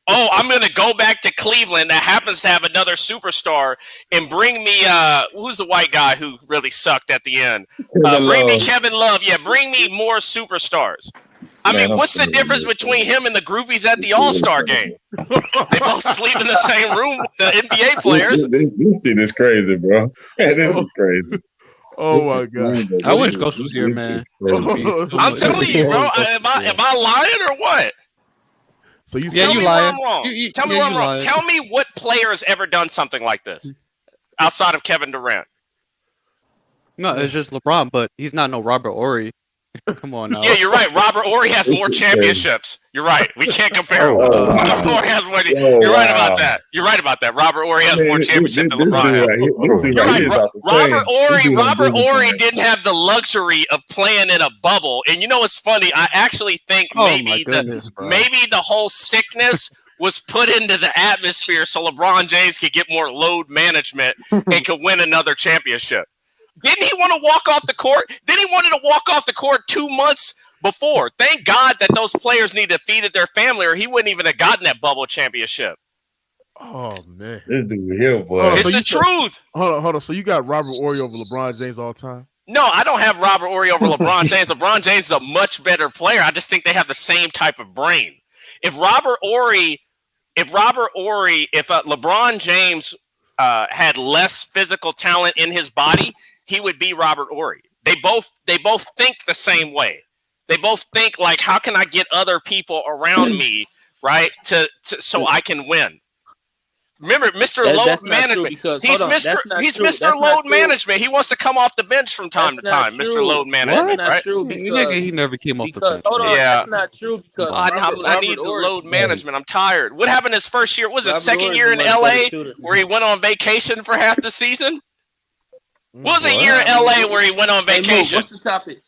Oh, I'm going to go back to Cleveland that happens to have another superstar and bring me, who's the white guy who really sucked at the end? Bring me Kevin Love. Yeah, bring me more superstars. I mean, what's the difference between him and the groupies at the All-Star game? They both sleep in the same room with the NBA players. This is crazy, bro. This is crazy. Oh my god! I wish Ghost was here, man. I'm telling you, bro. Am I lying or what? So you tell me where I'm wrong. Tell me where I'm wrong. Tell me what player has ever done something like this outside of Kevin Durant. No, it's just LeBron, but he's not no Robert Horry. Come on now. Yeah, you're right. Robert Horry has more championships. You're right. We can't compare him. Robert Horry has more. You're right about that. You're right about that. Robert Horry has more championships than LeBron has. You're right. Robert Horry didn't have the luxury of playing in a bubble. And you know what's funny? I actually think maybe the whole sickness was put into the atmosphere so LeBron James could get more load management and could win another championship. Didn't he want to walk off the court? Then he wanted to walk off the court 2 months before. Thank God that those players need to feed their family, or he wouldn't even have gotten that bubble championship. Oh man, this dude here, boy. It's the truth. Hold on. So you got Robert Horry over LeBron James all time? No, I don't have Robert Horry over LeBron James. LeBron James is a much better player. I just think they have the same type of brain. If LeBron James had less physical talent in his body, he would be Robert Horry. They both think the same way. They both think like, how can I get other people around me, right, so I can win? Remember, Mr. Load Management. He's Mr. Load Management. He wants to come off the bench from time to time. Mr. Load Management, right? He never came off the bench. That's not true because I need the load management. I'm tired. What happened his first year? Was it second year in LA where he went on vacation for half the season? What was a year in LA where he went on vacation? What's the topic?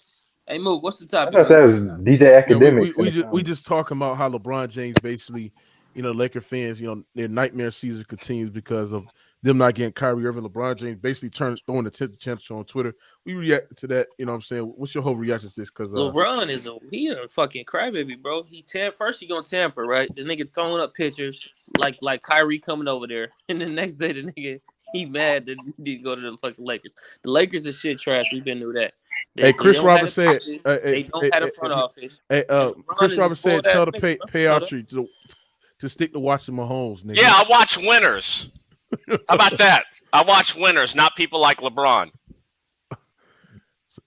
Hey, Mook, what's the topic? I thought that was DJ Academics. We just talking about how LeBron James basically, Laker fans, their nightmare season continues because of them not getting Kyrie Irving. LeBron James basically throwing the temperature on Twitter. We react to that. You know what I'm saying? What's your whole reaction to this? Because LeBron is a fucking crybaby, bro. First he gonna tamper, right? The nigga throwing up pictures like Kyrie coming over there, and the next day the nigga he mad that he didn't go to the fucking Lakers. The Lakers is shit trash. We've been through that. Chris Roberts said they don't have a front office. Chris Roberts said tell the payout to stick to watching Mahomes, nigga. Yeah, I watch winners. How about that? I watch winners, not people like LeBron.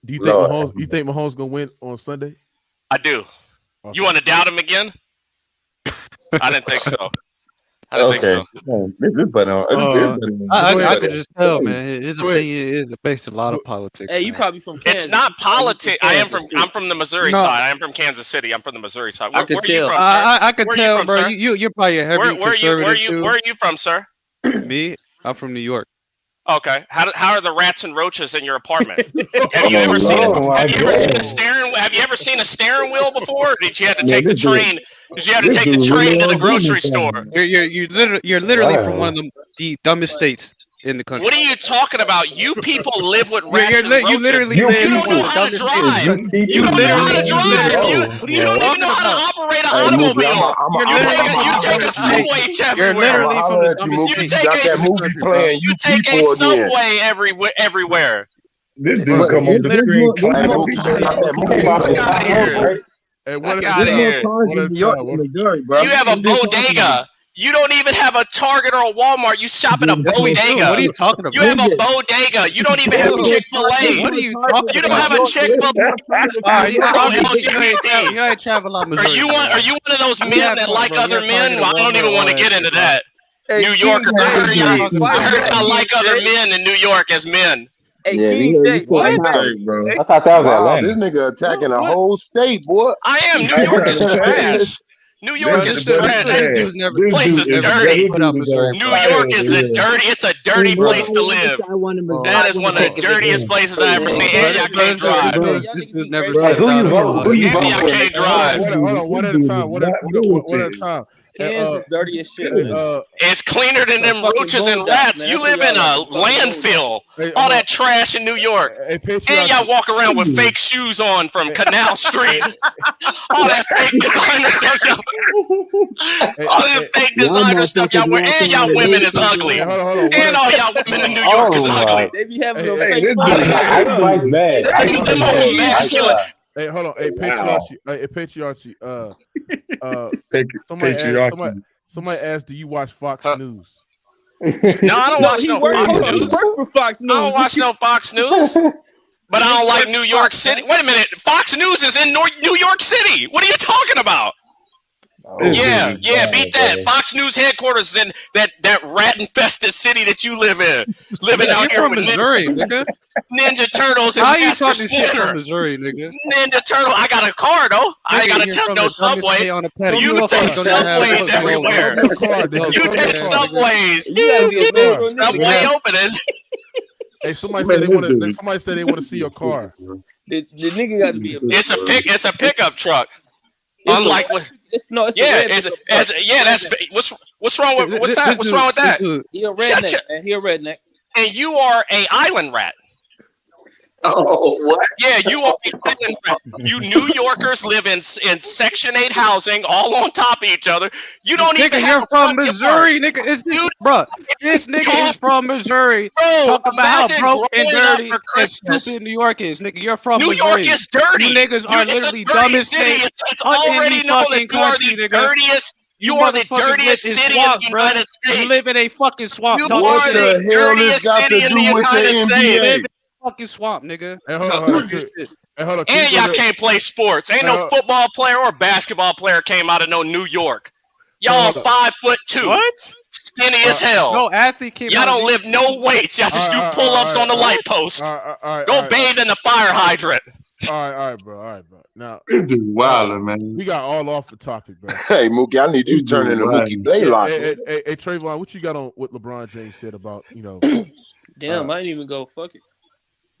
Do you think Mahomes gonna win on Sunday? I do. Okay. You want to doubt him again? I didn't think so. I could just tell, man. His opinion is based on a lot of politics. Hey, you probably from Kansas. It's not politics. I'm from the Missouri side. I am from Kansas City. I'm from the Missouri side. Where are you from, sir? I can tell, bro. You're probably a heavy conservative. Where are you from, sir? Me? I'm from New York. Okay. How are the rats and roaches in your apartment? Have you ever seen a steering wheel before? Or did you have to take the train? Did you have to take the train to the grocery store? You're literally from one of the dumbest states in the country. What are you talking about? You people live with rats and roaches. You literally you don't know how to drive. You don't know how to drive. You don't even know how to operate an automobile. You take a subway everywhere. You take a subway everywhere. This dude come on the screen clapping. You have a bodega. You don't even have a Target or a Walmart. You shop at a bodega. What are you talking about? You have a bodega. You don't even have Chick-fil-A. What are you talking about? You don't have a Chick-fil-A. You ain't travel a lot, Missouri. Are you one of those men that like other men? Well, I don't even want to get into that. New Yorkers, I heard y'all like other men in New York as men. Hey, King J, I thought that was Atlanta. This nigga attacking a whole state, boy. I am. New York is trash. New York is trash. This place is dirty. New York is it's a dirty place to live. That is one of the dirtiest places I ever seen. And I can't drive. Who you vote I can't drive. Hold on, one at a time. One at a time. Kansas dirty as shit. It's cleaner than them roaches and rats. You live in a landfill. All that trash in New York. And y'all walk around with fake shoes on from Canal Street. All that fake designer stuff. All that fake designer stuff y'all wear. And y'all women is ugly. And all y'all women in New York is ugly. They be having those fake masculine. Hey, hold on. Hey, patriarchy. Somebody asked, do you watch Fox News? No, I don't watch no Fox News. I don't watch no Fox News. But I don't like New York City. Wait a minute. Fox News is in New York City. What are you talking about? Yeah, beat that. Fox News headquarters is in that rat-infested city that you live in. Living out here with Missouri, nigga. Ninja Turtles and How you Master talking shit Splinter. from Missouri, nigga? Ninja Turtle. I got a car though. I ain't got to take no subway. You take subways everywhere. You take subways. Subway opening. Hey, somebody said they want to see your car. The nigga got to be It's a pickup truck. Unlike what? It's Yeah, a red that's what's wrong with what's that? What's wrong with that? He a redneck, man. He a redneck. And you are a island rat. Oh, what? Yeah, you are an island rat. You New Yorkers live in Section 8 housing, all on top of each other. You don't even have. You're from Missouri, nigga. This nigga is from Missouri. Bro, Talk about how broke and growing up dirty for and Christmas. stupid New York is, nigga. You're from New Missouri. York is dirty. You niggas are literally dumb as city. shit. It's already known that you are the dirtiest. You are the dirtiest city in the United States. You live in a fucking swamp. You are the dirtiest city in the United States. You live in a fucking swamp, nigga. Hey, hold on. And y'all can't play sports. Ain't no football player or basketball player came out of no New York. Y'all 5'2". What? Skinny as hell. No athlete came Y'all out don't lift no weights. Y'all just do pull-ups on the light post. Go bathe in the fire hydrant. All right, bro. Now, this dude wildin', man. We got all off the topic, bro. Hey, Mookie, I need you to turn into Mookie Blaylock. Hey, Trayvon, what you got on what LeBron James said about, Damn, I didn't even go. Fuck it.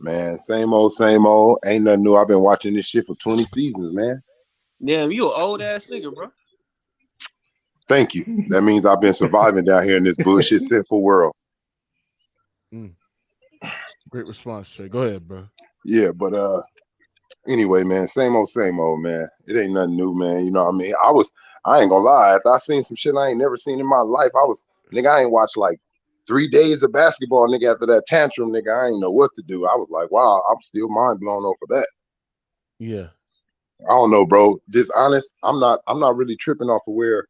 Man, same old. Ain't nothing new. I've been watching this shit for 20 seasons, man. Damn, you an old ass nigga, bro. Thank you. That means I've been surviving down here in this bullshit sinful world. Great response, Trey. Go ahead, bro. Yeah, but anyway, man, same old, man. It ain't nothing new, man. You know what I mean? I ain't gonna lie, after I seen some shit I ain't never seen in my life, I ain't watched like 3 days of basketball, nigga. After that tantrum, nigga, I ain't know what to do. I was like, wow, I'm still mind blown over that. Yeah. I don't know, bro. Just honest, I'm not really tripping off of where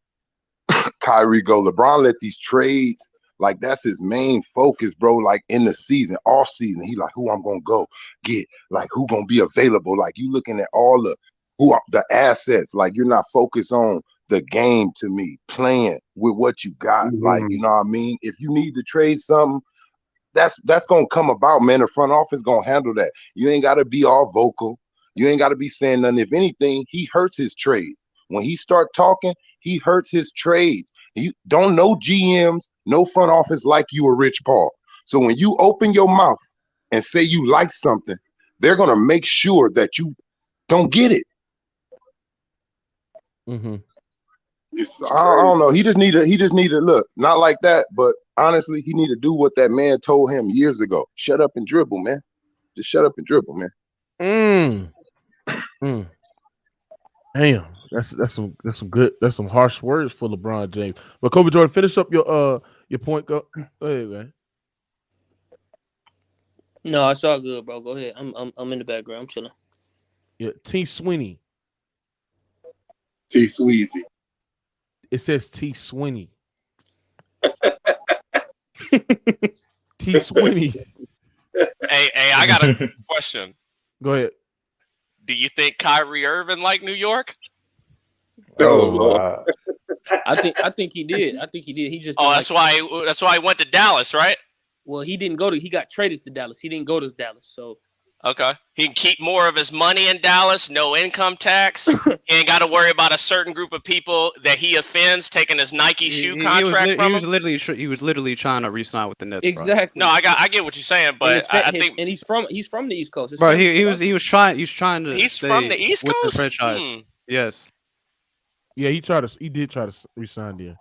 Kyrie go. LeBron let these trades, like that's his main focus, bro. Like in the season, off season, he like who I'm gonna go get, like who gonna be available. Like you looking at all the assets, like you're not focused on the game to me, playing with what you got. Like, you know what I mean? If you need to trade something, that's gonna come about, man. The front office gonna handle that. You ain't gotta be all vocal. You ain't gotta be saying nothing. If anything, he hurts his trades. When he start talking, he hurts his trades. You don't know GMs, no front office like you or Rich Paul. So when you open your mouth and say you like something, they're gonna make sure that you don't get it. I don't know. He just need to look, not like that, but honestly, he need to do what that man told him years ago. Shut up and dribble, man. Just shut up and dribble, man. Damn, that's some harsh words for LeBron James. But Kobe Jordan, finish up your point. Go ahead, man. No, it's all good, bro. Go ahead. I'm in the background. I'm chilling. Yeah, T Sweeney. T Sweezy. It says T Sweeney. T Sweeney. Hey, I got a question. Go ahead. Do you think Kyrie Irving liked New York? Wow. I think he did. He just that's why he went to Dallas, right? Well, he didn't go to. He got traded to Dallas. He didn't go to Dallas. So okay, he can keep more of his money in Dallas. No income tax. He ain't got to worry about a certain group of people that he offends taking his Nike shoe contract from him. He was literally trying to re-sign with the Nets. Exactly. Bro. No, I get what you're saying, but I think, and he's from the East Coast. Bro, he was trying to. He's from the East Coast. With the franchise. Yes. Yeah, he did try to resign there.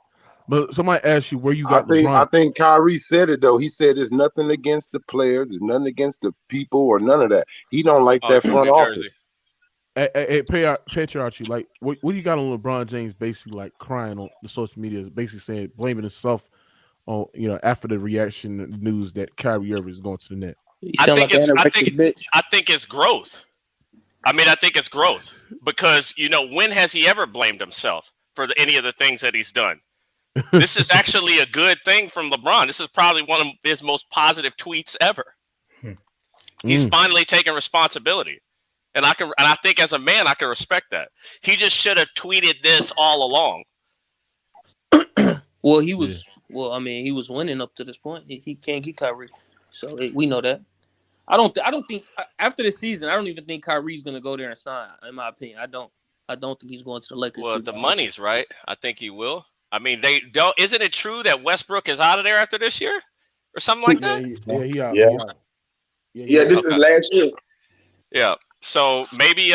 But somebody asked you where you got LeBron. I think Kyrie said it though. He said there's nothing against the players, there's nothing against the people or none of that. He don't like that front office. Hey, Patriarchy, like what do you got on LeBron James basically like crying on the social media, basically saying blaming himself on after the reaction news that Kyrie Irving is going to the net? I think it's growth. I mean, I think it's growth because when has he ever blamed himself for any of the things that he's done? This is actually a good thing from LeBron. This is probably one of his most positive tweets ever. He's finally taking responsibility. And I think as a man, I can respect that. He just should have tweeted this all along. Well, he was he was winning up to this point. He can't get Kyrie. So we know that. I don't think after this season, I don't even think Kyrie's gonna go there and sign, in my opinion. I don't think he's going to the Lakers. Well, the money's right. I think he will. I mean, they don't. Isn't it true that Westbrook is out of there after this year, or something like that? Yeah, this is last year. Yeah. So maybe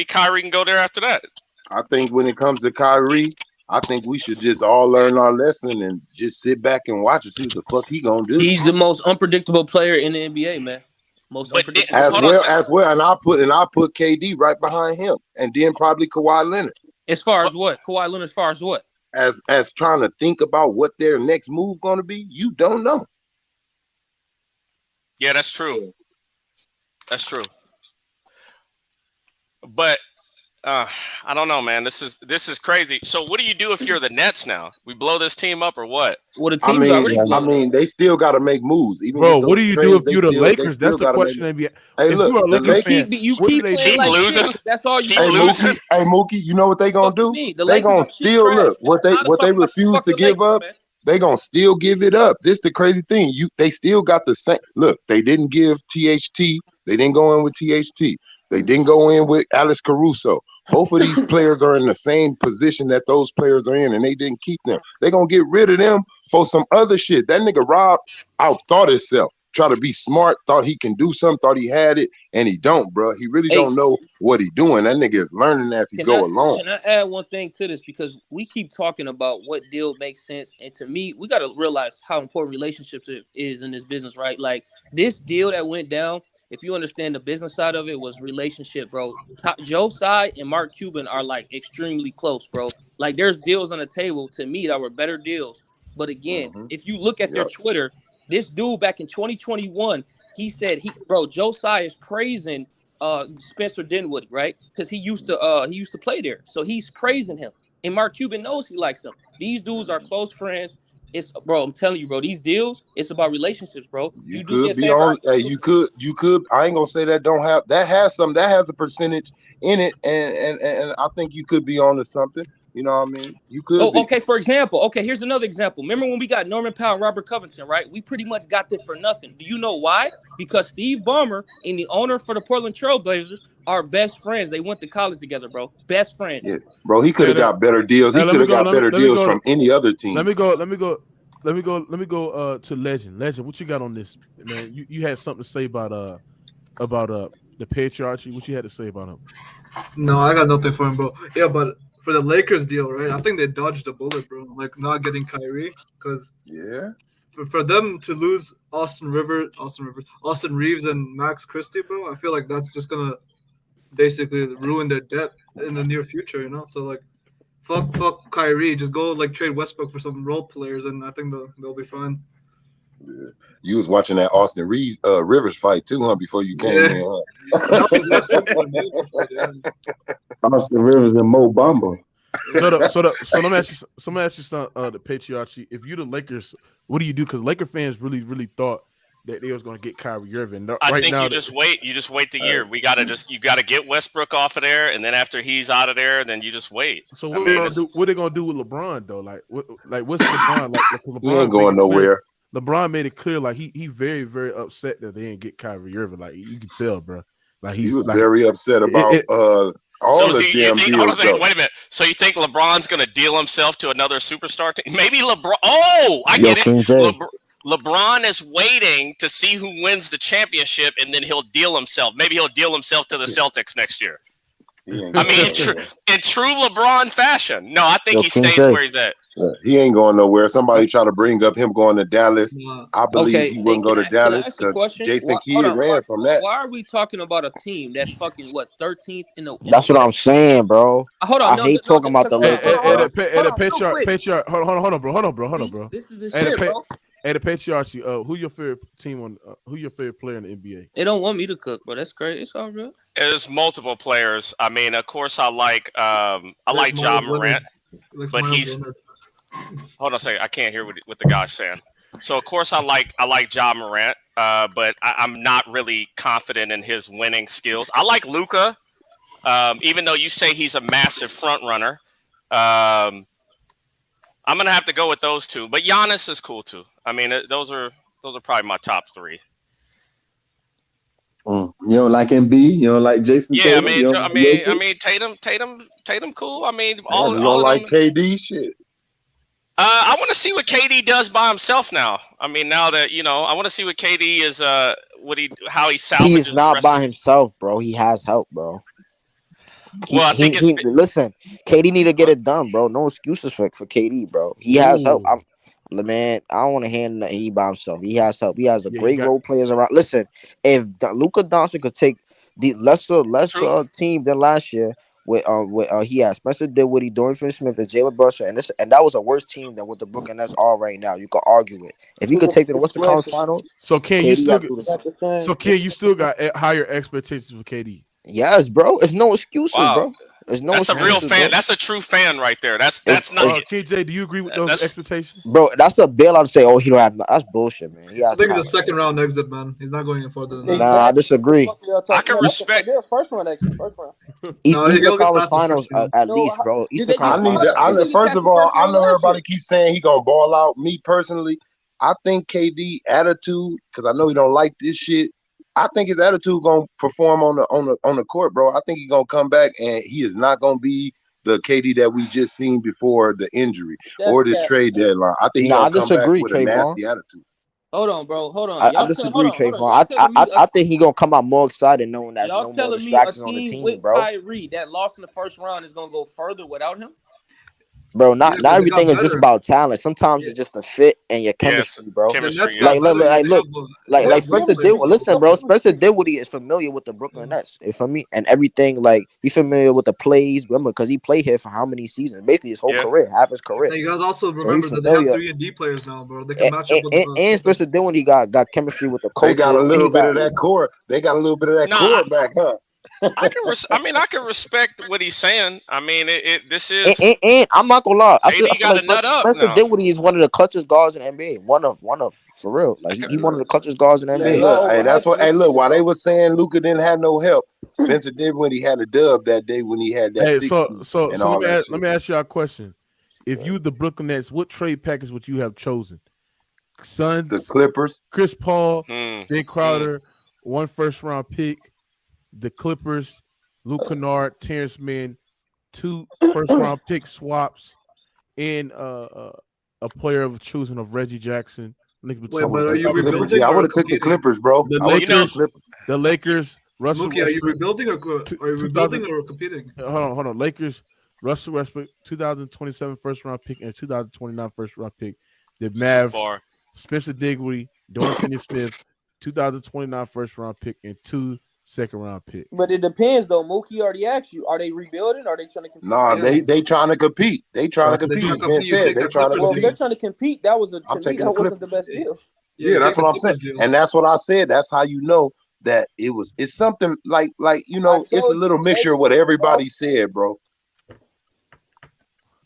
Kyrie can go there after that. I think when it comes to Kyrie, I think we should just all learn our lesson and just sit back and watch and see what the fuck he gonna do. He's the most unpredictable player in the NBA, man. Most unpredictable. As well, and I put KD right behind him, and then probably Kawhi Leonard. As far as what? Kawhi Leonard, as far as what? As trying to think about what their next move gonna be, you don't know. Yeah, that's true. That's true. But I don't know, man. This is crazy. So what do you do if you're the Nets now? We blow this team up or what? Well, the team's already blown up. I mean, they still got to make moves. Even bro, what do you do if you're the Lakers? That's the question. Hey, if look, you're a Lakers fan, you keep losing. That's all you losing. Hey, Mookie, you know what they gonna do? They gonna still look what they refuse to give up. They gonna still give it up. This the crazy thing. They still got the same. Look, they didn't give THT. They didn't go in with THT. They didn't go in with Alex Caruso. Both of these players are in the same position that those players are in, and they didn't keep them. They're going to get rid of them for some other shit. That nigga Rob outthought himself. Try to be smart, thought he can do something, thought he had it, and he don't, bro. He really don't know what he doing. That nigga is learning as he go along. Can I add one thing to this? Because we keep talking about what deal makes sense, and to me, we got to realize how important relationships is in this business, right? Like, this deal that went down, if you understand the business side of it, was relationship, bro. Joe Tsai and Mark Cuban are like extremely close, bro. Like, there's deals on the table to me that were better deals. But again, if you look at their Twitter, this dude back in 2021, he said Joe Tsai is praising Spencer Dinwiddie, right? Because he used to play there. So he's praising him. And Mark Cuban knows he likes him. These dudes are close friends. I'm telling you, bro, these deals, it's about relationships, bro. You could be on. Hey, you could. I ain't gonna say that don't have. That has a percentage in it, and I think you could be on to something. You know what I mean? You could. Okay. For example, here's another example. Remember when we got Norman Powell and Robert Covington, right? We pretty much got this for nothing. Do you know why? Because Steve Ballmer and the owner for the Portland Trailblazers are best friends. They went to college together, bro. Best friends. Yeah, bro. He could have got better deals. He could have got better deals from any other team. Let me go to Legend. Legend, what you got on this, man? You had something to say about the patriarchy. What you had to say about him? No, I got nothing for him, bro. Yeah, but for the Lakers deal, right? I think they dodged a bullet, bro. Like not getting Kyrie, because for them to lose Austin Reeves, and Max Christie, bro. I feel like that's just gonna basically ruin their depth in the near future, you know. So like, fuck Kyrie. Just go like trade Westbrook for some role players, and I think they'll be fine. Yeah. You was watching that Austin Reeves Rivers fight too, huh? Before you came in, huh? Austin Rivers and Mo Bamba. So let me ask you some the patriarchy. If you're the Lakers, what do you do? Because Laker fans really thought that they was going to get Kyrie Irving. I think you just wait. You just wait the year. You got to get Westbrook off of there, and then after he's out of there, then you just wait. So what are they going to do with LeBron though? What's LeBron like? LeBron he ain't going nowhere. LeBron made it clear, like he very, very upset that they didn't get Kyrie Irving. Like you can tell, bro. Like he was very upset about all the damn deals. Wait a minute. So you think LeBron's going to deal himself to another superstar team? Maybe LeBron. Oh, I get it. LeBron is waiting to see who wins the championship, and then he'll deal himself. Maybe he'll deal himself to the Celtics next year. I mean, in true LeBron fashion. No, I think he stays where he's at. He ain't going nowhere. Somebody try to bring up him going to Dallas. I believe he wouldn't go to Dallas because Jason Kidd ran from that. Why are we talking about a team that's fucking 13th in the? That's what I'm saying, bro. Hold on, I hate talking about the Lakers. Hold on, bro. This is the shit, bro. Hey, the patriarchy. Who your favorite team on? Who your favorite player in the NBA? They don't want me to cook, bro. That's crazy. It's all good. There's multiple players. I mean, of course, I like Ja Morant, but he's. Hold on a second. I can't hear what the guy's saying. So of course I like Ja Morant, but I'm not really confident in his winning skills. I like Luka, even though you say he's a massive front runner. I'm gonna have to go with those two, but Giannis is cool too. I mean, those are probably my top three. You don't like Embiid? You don't like Jason? Yeah, Tatum? I mean, Tatum, cool. I mean, you don't like KD shit. I want to see what KD does by himself now. I mean, now that I want to see what KD is. How he salvages. He's not by himself, bro. He has help, bro. Well, I think it's Listen, KD need to get it done, bro. No excuses for KD, bro. He has help. Man, I don't want to hand that he by himself. He has help. He has a great role players around. Listen, if Luka Doncic could take the lesser team than last year, with he had Spencer Dinwiddie, Dorian Finney-Smith, and Jalen Brunson, and that was a worse team than what the Brooklyn Nets are right now. You could argue it. If he could take to the Western Conference Finals, so Ken, you still got higher expectations for KD. Yes, bro. It's no excuses, bro. That's a real fan. Bro. That's a true fan right there. That's not. KJ, do you agree with those expectations, bro? That's a bailout to say, "Oh, he don't have." That's bullshit, man. I think it's a second round exit, man. He's not going in further than that. Nah, I disagree. I can respect. They're first round exit. First round. Eastern Conference Finals at least, bro. Eastern Conference. First of all, I know everybody keeps saying he gonna ball out. Me personally, I think KD attitude, because I know he don't like this shit. I think his attitude gonna perform on the court, bro. I think he's gonna come back and he is not gonna be the KD that we just seen before the injury or this trade deadline. I think he's gonna come back with a nasty attitude. Hold on, bro. Hold on. I disagree, Trayvon. I think he's gonna come out more excited knowing that y'all no more telling me distractions a on the team team, with bro. Kyrie that lost in the first round is gonna go further without him? Bro, not everything is just about talent. Sometimes it's just the fit and your chemistry, bro. Chemistry, like Spencer Dinwiddie. Listen, bro, Spencer Dinwiddie is familiar with the Brooklyn Nets. You feel me? And everything, like he's familiar with the plays. Remember, because he played here for how many seasons? Basically his whole career, half his career. And you guys also remember that they have 3-and-D players now, bro. They can match up with and Spencer Dinwiddie got chemistry with the coach. They got a little bit of that core. They got a little bit of that core back, huh? I can respect what he's saying. I mean, this is. And I'm not gonna lie. KD got a nut up. Spencer Dinwiddie is one of the clutchest guards in the NBA. One of for real. Like he's one of the clutchest guards in the NBA. Hey, that's what. Hey, look, while they were saying Luka didn't have no help, Spencer Dinwiddie had a dub that day when he had that. Hey, so let me ask you a question. If you the Brooklyn Nets, what trade package would you have chosen? Suns, the Clippers, Chris Paul, Jay Crowder, 1 first-round pick. The Clippers, Luke Kennard, Terrence Mann, 2 first-round pick swaps, and a player of choosing of Reggie Jackson. Wait, but are you rebuilding? I would have took the Clippers, bro. The Lakers. Russell. Mookie, are you rebuilding or competing? Hold on. Lakers. Russell Westbrook, 2027 first-round pick and 2029 first-round pick. The Mavs. Spencer Dinwiddie, Dorian Finney-Smith, 2029 first-round pick and 2 second-round pick. But it depends, though. Mookie already asked you: are they rebuilding? Or are they trying to compete? Nah, they trying to compete. They trying to compete. As Ben said, they trying to compete. Well, if they're trying to compete, that wasn't the best deal. Yeah, that's what I'm saying, and that's what I said. That's how you know that it's something like it's a little mixture of what everybody said, bro.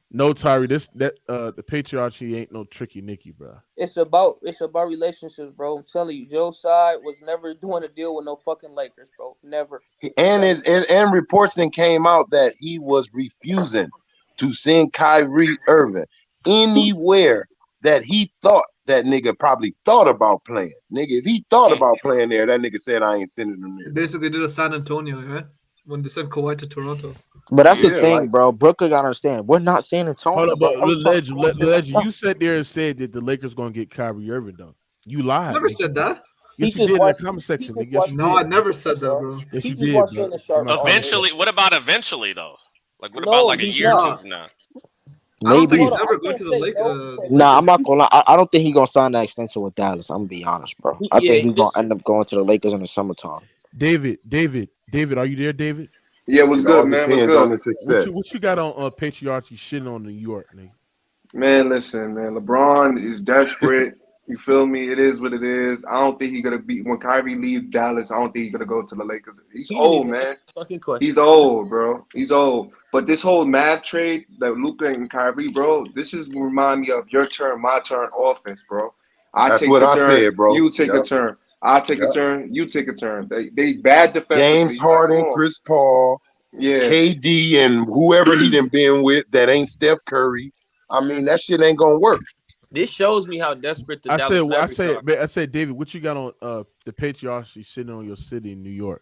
No, Tyree, the patriarchy ain't no tricky Nicky, bro. It's about relationships, bro. I'm telling you, Joe Tsai was never doing a deal with no fucking Lakers, bro. Never. And reports then came out that he was refusing to send Kyrie Irving anywhere that he thought that nigga probably thought about playing. Nigga, if he thought about playing there, that nigga said I ain't sending him there. Basically did a San Antonio, right? When they sent Kawhi to Toronto. But that's the thing, bro. Brooklyn gotta understand. We're not San Antonio. Hold on, but Legend, you sat there and said that the Lakers gonna get Kyrie Irving, though. You lied. I never said that. Yes, you did in the comment section. No, I never said that, bro. Yes, you did. Eventually, what about eventually, though? Like, what about like a year or two from now? Maybe. I don't think he's ever going to the Lakers. Nah, I'm not gonna lie. I don't think he's gonna sign that extension with Dallas. I'm gonna be honest, bro. I think he's gonna end up going to the Lakers in the summertime. David, are you there, David? Yeah, what's good, man? What's good? On the success. What you got on patriarchy shitting on New York, nigga? Man, listen, man. LeBron is desperate. You feel me? It is what it is. I don't think he's gonna be when Kyrie leaves Dallas. I don't think he's gonna go to the Lakers. He's old, man. He's old, bro. He's old. But this whole math trade that Luka and Kyrie, bro, this is remind me of your turn, my turn offense, bro. That's what I said, bro. You take a turn. I take a turn. You take a turn. They bad defensively. James Harden, Chris Paul, KD, and whoever he done been with that ain't Steph Curry. I mean, that shit ain't gonna work. This shows me how desperate the Dallas Mavericks are. I said, David, what you got on the patriarchy sitting on your city in New York?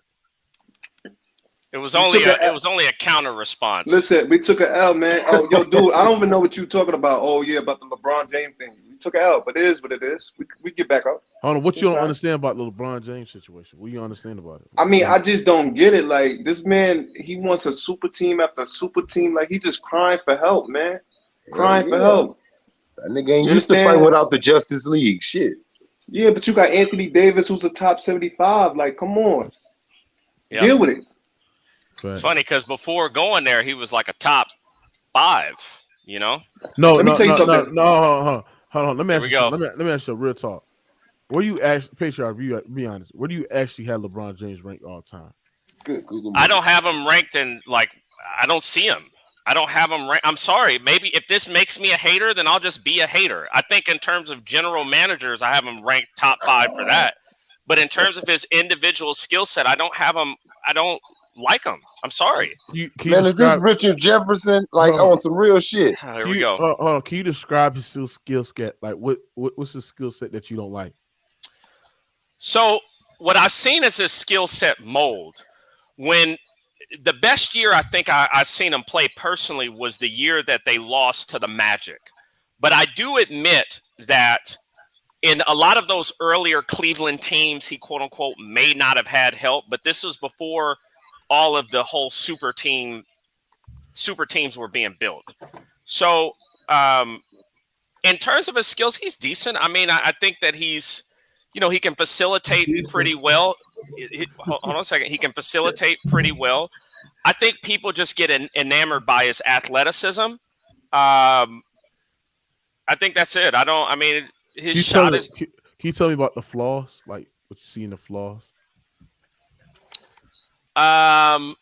It was only a counter response. Listen, we took an L, man. Oh, yo, dude, I don't even know what you're talking about. Oh, yeah, about the LeBron James thing. took an L, but it is what it is. We get back up. Hold on, what you don't understand about the LeBron James situation? What do you understand about it? I mean, I just don't get it. Like, this man, he wants a super team after a super team. Like, he just crying for help, man. Crying for help. That nigga ain't used to fight without the Justice League. Shit. Yeah, but you got Anthony Davis, who's a top 75. Like, come on. Yep. Deal with it. It's funny because before going there, he was like a top 5, you know? No, Let me tell you something. No, hold on. Let me ask Here you. we Let me ask you a real talk. Where do you actually, Patriarch? Be honest. Where do you actually have LeBron James ranked all time? Good Google. I don't have him ranked in I don't see him. I don't have him ranked. I'm sorry. Maybe if this makes me a hater, then I'll just be a hater. I think in terms of general managers, I have him ranked top 5 for that. But in terms of his individual skill set, I don't have him. I don't like him. I'm sorry. Man, is this Richard Jefferson? Like on some real shit. Here we go. Can you describe his skill set? Like what's his skill set that you don't like? So what I've seen is his skill set mold. When the best year I think I've seen him play personally was the year that they lost to the Magic. But I do admit that in a lot of those earlier Cleveland teams, he quote unquote may not have had help, but this was before all of the whole super teams were being built. So in terms of his skills, he's decent. I mean, I think that he's, he can facilitate pretty well. Hold on a second. He can facilitate pretty well. I think people just get enamored by his athleticism. I think that's it. His shot is. Can you tell me about the flaws? Like what you see in the flaws? I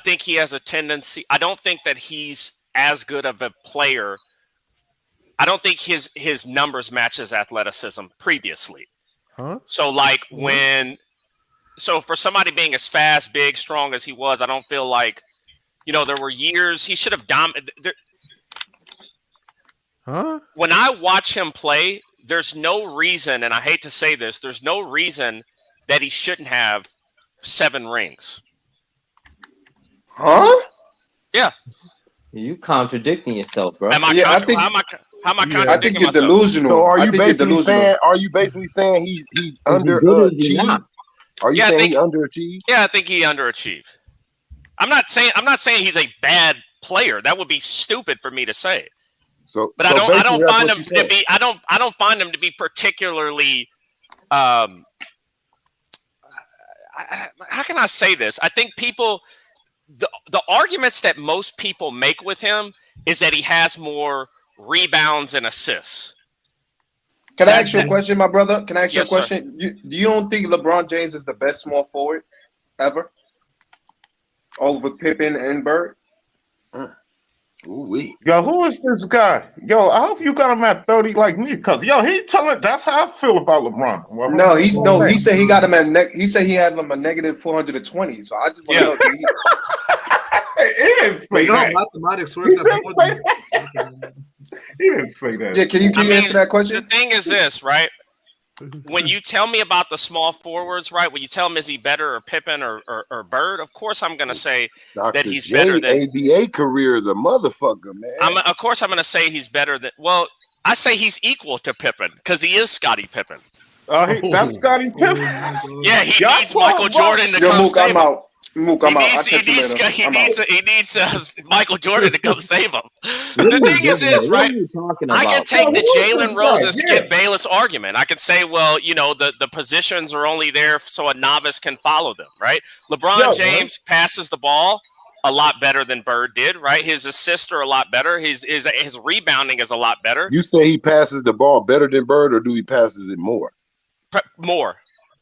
think he has a tendency. I don't think that he's as good of a player. I don't think his numbers match his athleticism previously. Huh? So for somebody being as fast, big, strong as he was, I don't feel like, there were years he should have dominated. Huh? When I watch him play, there's no reason, and I hate to say this, there's no reason that he shouldn't have 7 rings. Huh? Yeah. You contradicting yourself, bro. How am I contradicting I think you're myself? delusional. So are you basically saying he's underachieved? Are you saying he underachieved? Yeah, I think he underachieved. I'm not saying he's a bad player. That would be stupid for me to say. But I don't find him to be. I don't find him to be particularly. How can I say this? I think people, the arguments that most people make with him is that he has more rebounds and assists. Can I ask you a question, my brother? Can I ask you a Yes, sir. question? You don't think LeBron James is the best small forward ever? Over Pippen and Bird? Yo, who is this guy? Yo, I hope you got him at 30 like me, cause he's telling. That's how I feel about LeBron. Well, He said he got him at. He said he had him a negative 420. So I just want to know. He didn't say that. Mathematics works. He didn't say that. Yeah, can you answer that question? The thing is this, right? When you tell me about the small forwards, right? When you tell him is he better or Pippen or Bird, of course I'm going to say that he's better than. ABA career is a motherfucker, man. Of course I'm going to say he's better than. Well, I say he's equal to Pippen because he is Scottie Pippen. That's Scottie Pippen. Yeah, he needs Michael Jordan to come save him. I'm out. He needs Michael Jordan to come save him. The thing is this, right? I can take the Jalen Rose and Skip Bayless argument. I could say, well, the positions are only there so a novice can follow them, right? LeBron James passes the ball a lot better than Bird did, right? His assists are a lot better. His rebounding is a lot better. You say he passes the ball better than Bird, or do he passes it more? More.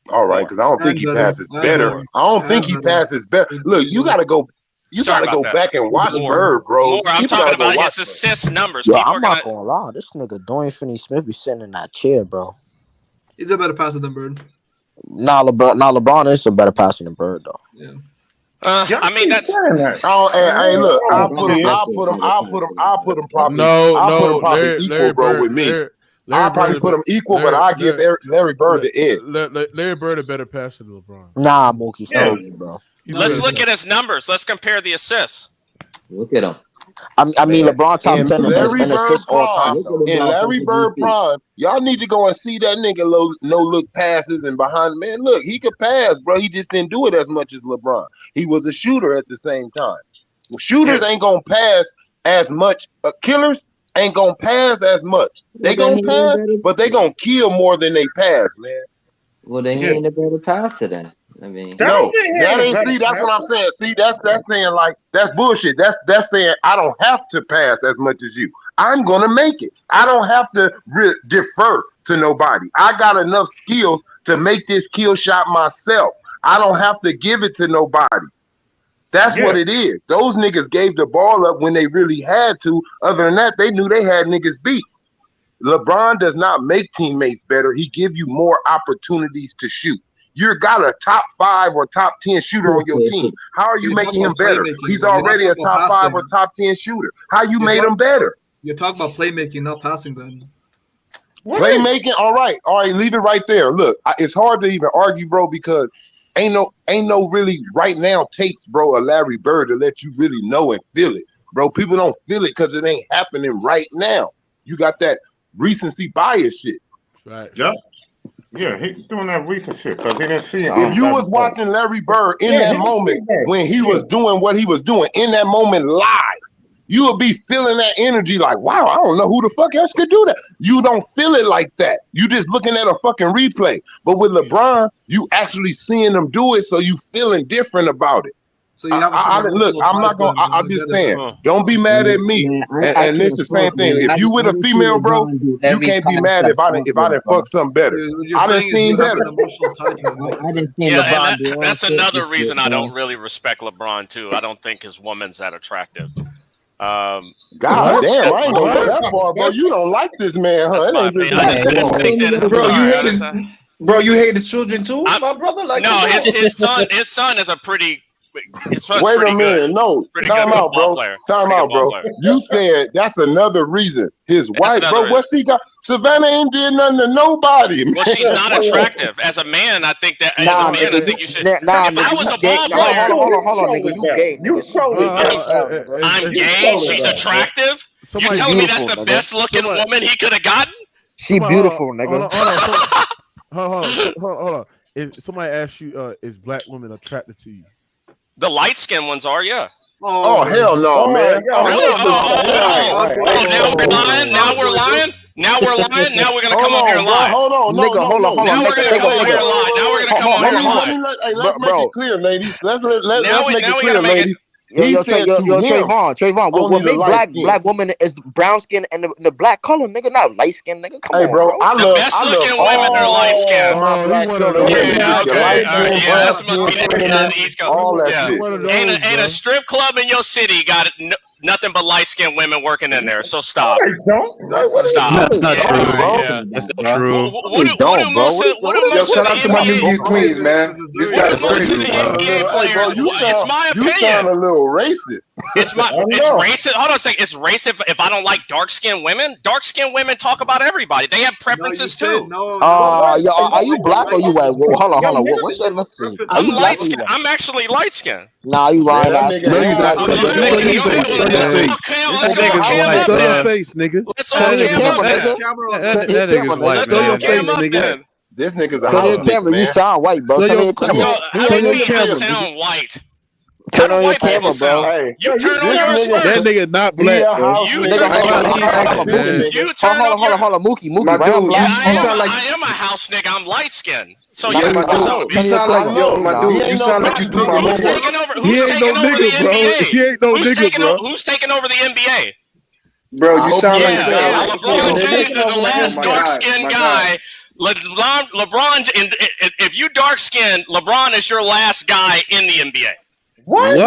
All right, because I don't think he passes better. I don't think he passes better. Look, you got to go. You got to go back and watch Bird, bro. I'm talking about his assist numbers. Yo, I'm not gonna lie. This nigga Dorian Finney-Smith be sitting in that chair, bro. He's a better passer than Bird. LeBron is a better passer than Bird, though. Yeah. I mean that's. Hey, look, I'll put him probably. I'll put him probably equal, bro, with me. I'll probably put him equal, but I give Larry Bird the edge. Larry Bird a better passer than LeBron. Nah, Mookie, sorry, bro. Let's look at his numbers. Let's compare the assists. Look at him. I mean, LeBron top in 10 Larry in Bird assists all prime. time, though. In Larry Bird prime, y'all need to go and see that nigga no look passes and behind. Man, look, he could pass, bro. He just didn't do it as much as LeBron. He was a shooter at the same time. Well, shooters ain't gonna pass as much. Killers ain't gonna pass as much. They gonna pass, but they gonna kill more than they pass, man. Well, then he ain't a better passer then. I mean, No, that ain't. See, that's what I'm saying. See, that's saying like that's bullshit. That's saying I don't have to pass as much as you. I'm gonna make it. I don't have to defer to nobody. I got enough skills to make this kill shot myself. I don't have to give it to nobody. That's what it is. Those niggas gave the ball up when they really had to. Other than that, they knew they had niggas beat. LeBron does not make teammates better. He give you more opportunities to shoot. You got a top 5 or top 10 shooter on your team. How are you making him better? He's already a top 5 or top 10 shooter. How you made him better? You're talking about playmaking, not passing then. Playmaking, all right, leave it right there. Look, it's hard to even argue, bro, because ain't no really right now takes, bro, a Larry Bird to let you really know and feel it, bro. People don't feel it because it ain't happening right now. You got that recency bias shit. Right. Yeah. Yeah, he's doing that recent shit because he didn't see it. If you was watching Larry Bird in that moment when he was doing what he was doing in that moment live, you would be feeling that energy like, wow, I don't know who the fuck else could do that. You don't feel it like that. You just looking at a fucking replay. But with LeBron, you actually seeing him do it, so you feeling different about it. So you have look, I'm not gonna. I'm just saying, don't be mad at me. And it's the same thing. If you with a female, bro, you can't be mad if I didn't fuck something better. I done seen better. Yeah, and that's another reason I don't really respect LeBron too. I don't think his woman's that attractive. God damn, I ain't gonna go that far, bro. You don't like this man, huh? It ain't just Bro, you hate the children too, my brother. Like no, his son is a pretty. Wait a minute, no, time out, bro. Time out, bro. You said that's another reason. His wife, bro. What she got? Savannah ain't did nothing to nobody. Man. Well, she's not attractive. As a man, I think that. As a man, I think you should. If I was a ball player, hold on, nigga. You gay, nigga. I'm gay. She's attractive. You telling me that's the best looking woman he could have gotten? She beautiful, nigga. Hold on. Somebody asked you, is black women attracted to you? The light skinned ones are, yeah. Oh hell no, man! Now we're lying. Now we're lying. Now we're gonna come up here and lie. Hold on, hold on. Now we're gonna come up here and lie. Now we're gonna come up here and lie. Let's make it clear, ladies. Let's make it clear, ladies. Trayvon, what make black woman is brown skin and the black color, nigga, not light skin, nigga. Come on, bro. The best looking women are light skin. Yeah, that must be the East Coast. Yeah. Ain't a strip club in your city got nothing but light skinned women working in there. So stop. Stop. That's not true, bro. That's not true. What do most of shout out to my New Year Queens, man. This guy's crazy. It's my opinion. You sound a little racist. It's racist. Hold on a second. It's racist if I don't like dark skinned women. Dark skinned women talk about everybody. They have preferences too. Are you black or you white? Hold on. What's your ethnicity? I'm light skinned. I'm actually light skinned. Nah, you lying. Let's go, Cam. This nigga's a house nigga, man. You sound white, bro. Turn on your camera. Sound white. Turn on your camera, bro. Hey, you turn on yours first. That nigga not black. You turn Hold on, Mookie. I am a house nigga. I'm light skinned. So you sound like you do my Who's taking over the NBA? He ain't no nigga, bro. Who's taking over the NBA? Bro, you sound like LeBron James is the last dark-skinned guy. LeBron, if you dark-skinned, LeBron is your last guy in the NBA. What? Yo,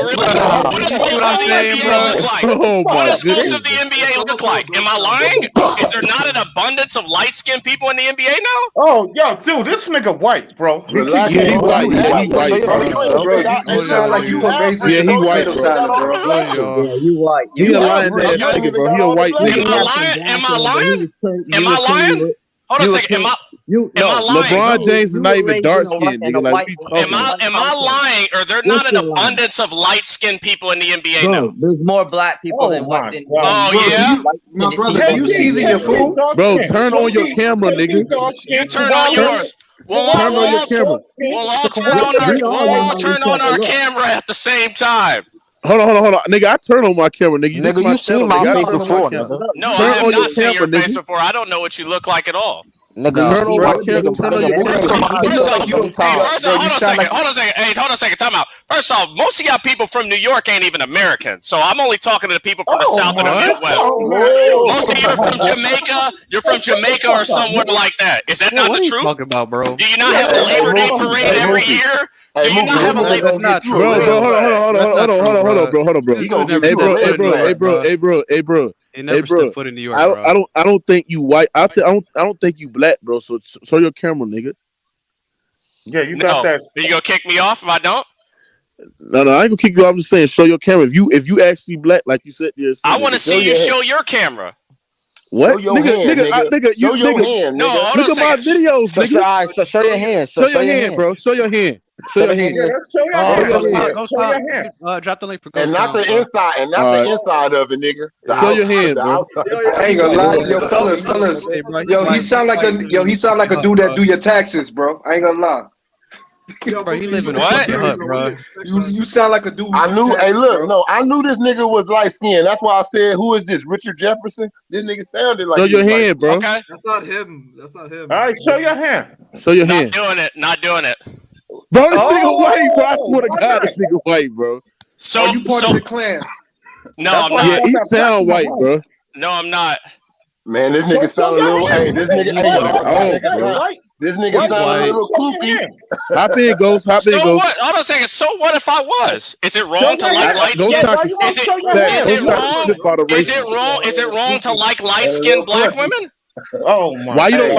really? What does most of the NBA look like? What does most of the NBA look like? Am I lying? Is there not an abundance of light-skinned people in the NBA now? Oh, yo, dude, this nigga white, bro. He white, bro. You sound like you put basic. Yeah, he white, bro. You white. He a lying ass nigga, bro. He a white nigga. Am I lying? Hold on a second. LeBron James is not even dark skinned, nigga. Like, what you talking about? Am I lying? Or there not an abundance of light skinned people in the NBA now? There's more black people than white. Oh yeah, my brother. Do you season your food, bro? Turn on your camera, nigga. You turn on yours. We'll all turn on our camera at the same time. Hold on. Nigga, I turn on my camera, nigga. Nigga, you seen my face before, nigga. No, I have not seen your face before. I don't know what you look like at all. Nigga, turn on my camera. Hold on a second. Hey, hold on a second. Time out. First off, most of y'all people from New York ain't even American. So I'm only talking to the people from the South and the Midwest. Most of you are from Jamaica. You're from Jamaica or somewhere like that. Is that not the truth? Talking about, bro? Do you not have a Labor Day parade every year? Do you not have a Labor Day? Bro, hold on, bro. Hey, bro. He never stepped foot in New York, I don't think you white. I don't think you black, bro. So show your camera, nigga. Yeah, you got that. You gonna kick me off if I don't? No, I ain't gonna kick you off. I'm just saying, show your camera. If you actually black, like you said, I want to see you show your camera. What? Show your hand. Show your hand. No, hold look at my videos, nigga. Show your hand. Show your hand, bro. Show your hand. Show your hand. Drop the link for and not the inside, the inside of it, nigga. Show your hand, bro. I ain't gonna lie, yo, fellas. Yo, he sound like a dude that do your taxes, bro. I ain't gonna lie. Bro, he live in a fucking hut, bro. You sound like a dude. I knew. Hey, look, no, I knew this nigga was light skinned. That's why I said, "Who is this? Richard Jefferson?" This nigga sounded like. Show your hand, bro. Okay, that's not him. All right, show your hand. Show your hand. Not doing it. Bro, this nigga white, bro. I swear to God, this nigga white, bro. So you part of the Klan? No, I'm not. Yeah, he sound white, bro. No, I'm not. Man, this nigga sound a little. Hey, this nigga. This nigga sound a little kooky. Hop in, Ghost. Hop in, Ghost. So what? Hold on a second. So what if I was? Is it wrong to like light skin? Is it wrong to like light skinned black women? Oh my! Why you don't